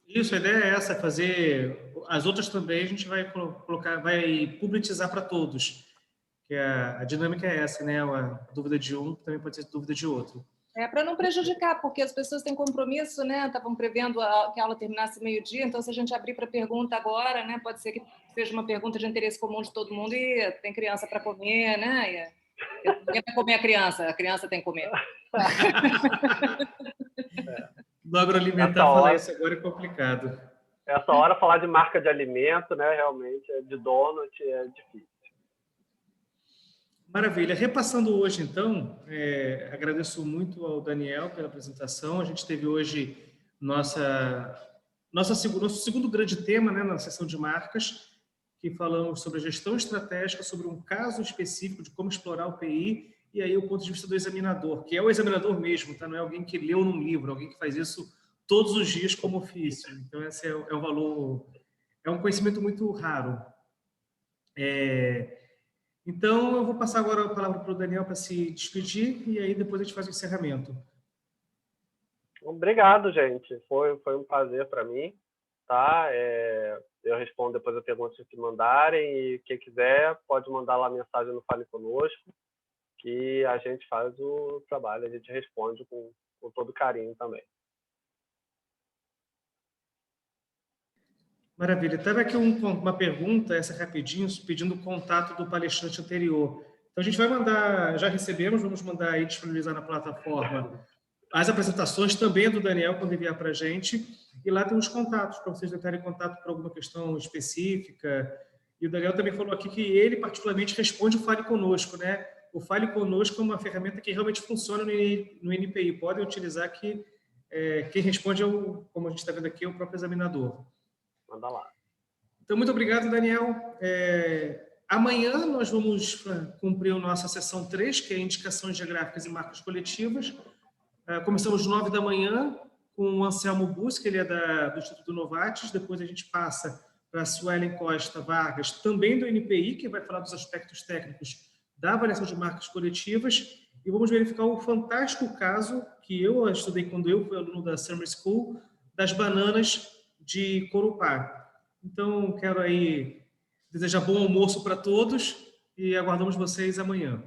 Isso, a ideia é essa, fazer as outras também, a gente vai colocar, vai publicizar para todos. Que a dinâmica é essa, né? A dúvida de um também pode ser dúvida de outro. Para não prejudicar, porque as pessoas têm compromisso, né? Estavam prevendo que a aula terminasse meio-dia, então se a gente abrir para pergunta agora, né? Pode ser que seja uma pergunta de interesse comum de todo mundo e tem criança para comer, né? Ninguém vai comer a criança tem que comer. Do agroalimentar, falar isso agora é complicado. Essa hora, falar de marca de alimento, né? Realmente, de donut, é difícil. Maravilha. Repassando hoje, então, agradeço muito ao Daniel pela apresentação. A gente teve hoje nosso segundo grande tema, né, na sessão de marcas, que falamos sobre a gestão estratégica, sobre um caso específico de como explorar o PI, e aí o ponto de vista do examinador, que é o examinador mesmo, tá? Não é alguém que leu num livro, alguém que faz isso todos os dias como ofício. Então, esse é o valor, é um conhecimento muito raro. Então, eu vou passar agora a palavra para o Daniel para se despedir, e aí depois a gente faz o encerramento. Obrigado, gente. Foi um prazer para mim, tá? Eu respondo depois as perguntas que mandarem, e quem quiser pode mandar lá a mensagem no Fale Conosco, que a gente faz o trabalho, a gente responde com todo carinho também. Maravilha. Estava aqui uma pergunta, essa rapidinho, pedindo o contato do palestrante anterior. Então, a gente vai mandar, já recebemos, vamos mandar aí disponibilizar na plataforma as apresentações também do Daniel, quando enviar para a gente, e lá tem os contatos, para vocês entrarem em contato por alguma questão específica. E o Daniel também falou aqui que ele, particularmente, responde o Fale Conosco, né? O Fale Conosco é uma ferramenta que realmente funciona no NPI. Podem utilizar que quem responde, como a gente está vendo aqui, é o próprio examinador. Manda lá. Então, muito obrigado, Daniel. Amanhã nós vamos cumprir a nossa sessão 3, que é indicações geográficas e marcas coletivas. Começamos às 9 da manhã com o Anselmo Bus, que ele é do Instituto Novartis. Depois a gente passa para a Suelen Costa Vargas, também do NPI, que vai falar dos aspectos técnicos da avaliação de marcas coletivas. E vamos verificar o fantástico caso que eu estudei quando eu fui aluno da Summer School, das bananas de Corupá. Então, quero aí desejar bom almoço para todos e aguardamos vocês amanhã.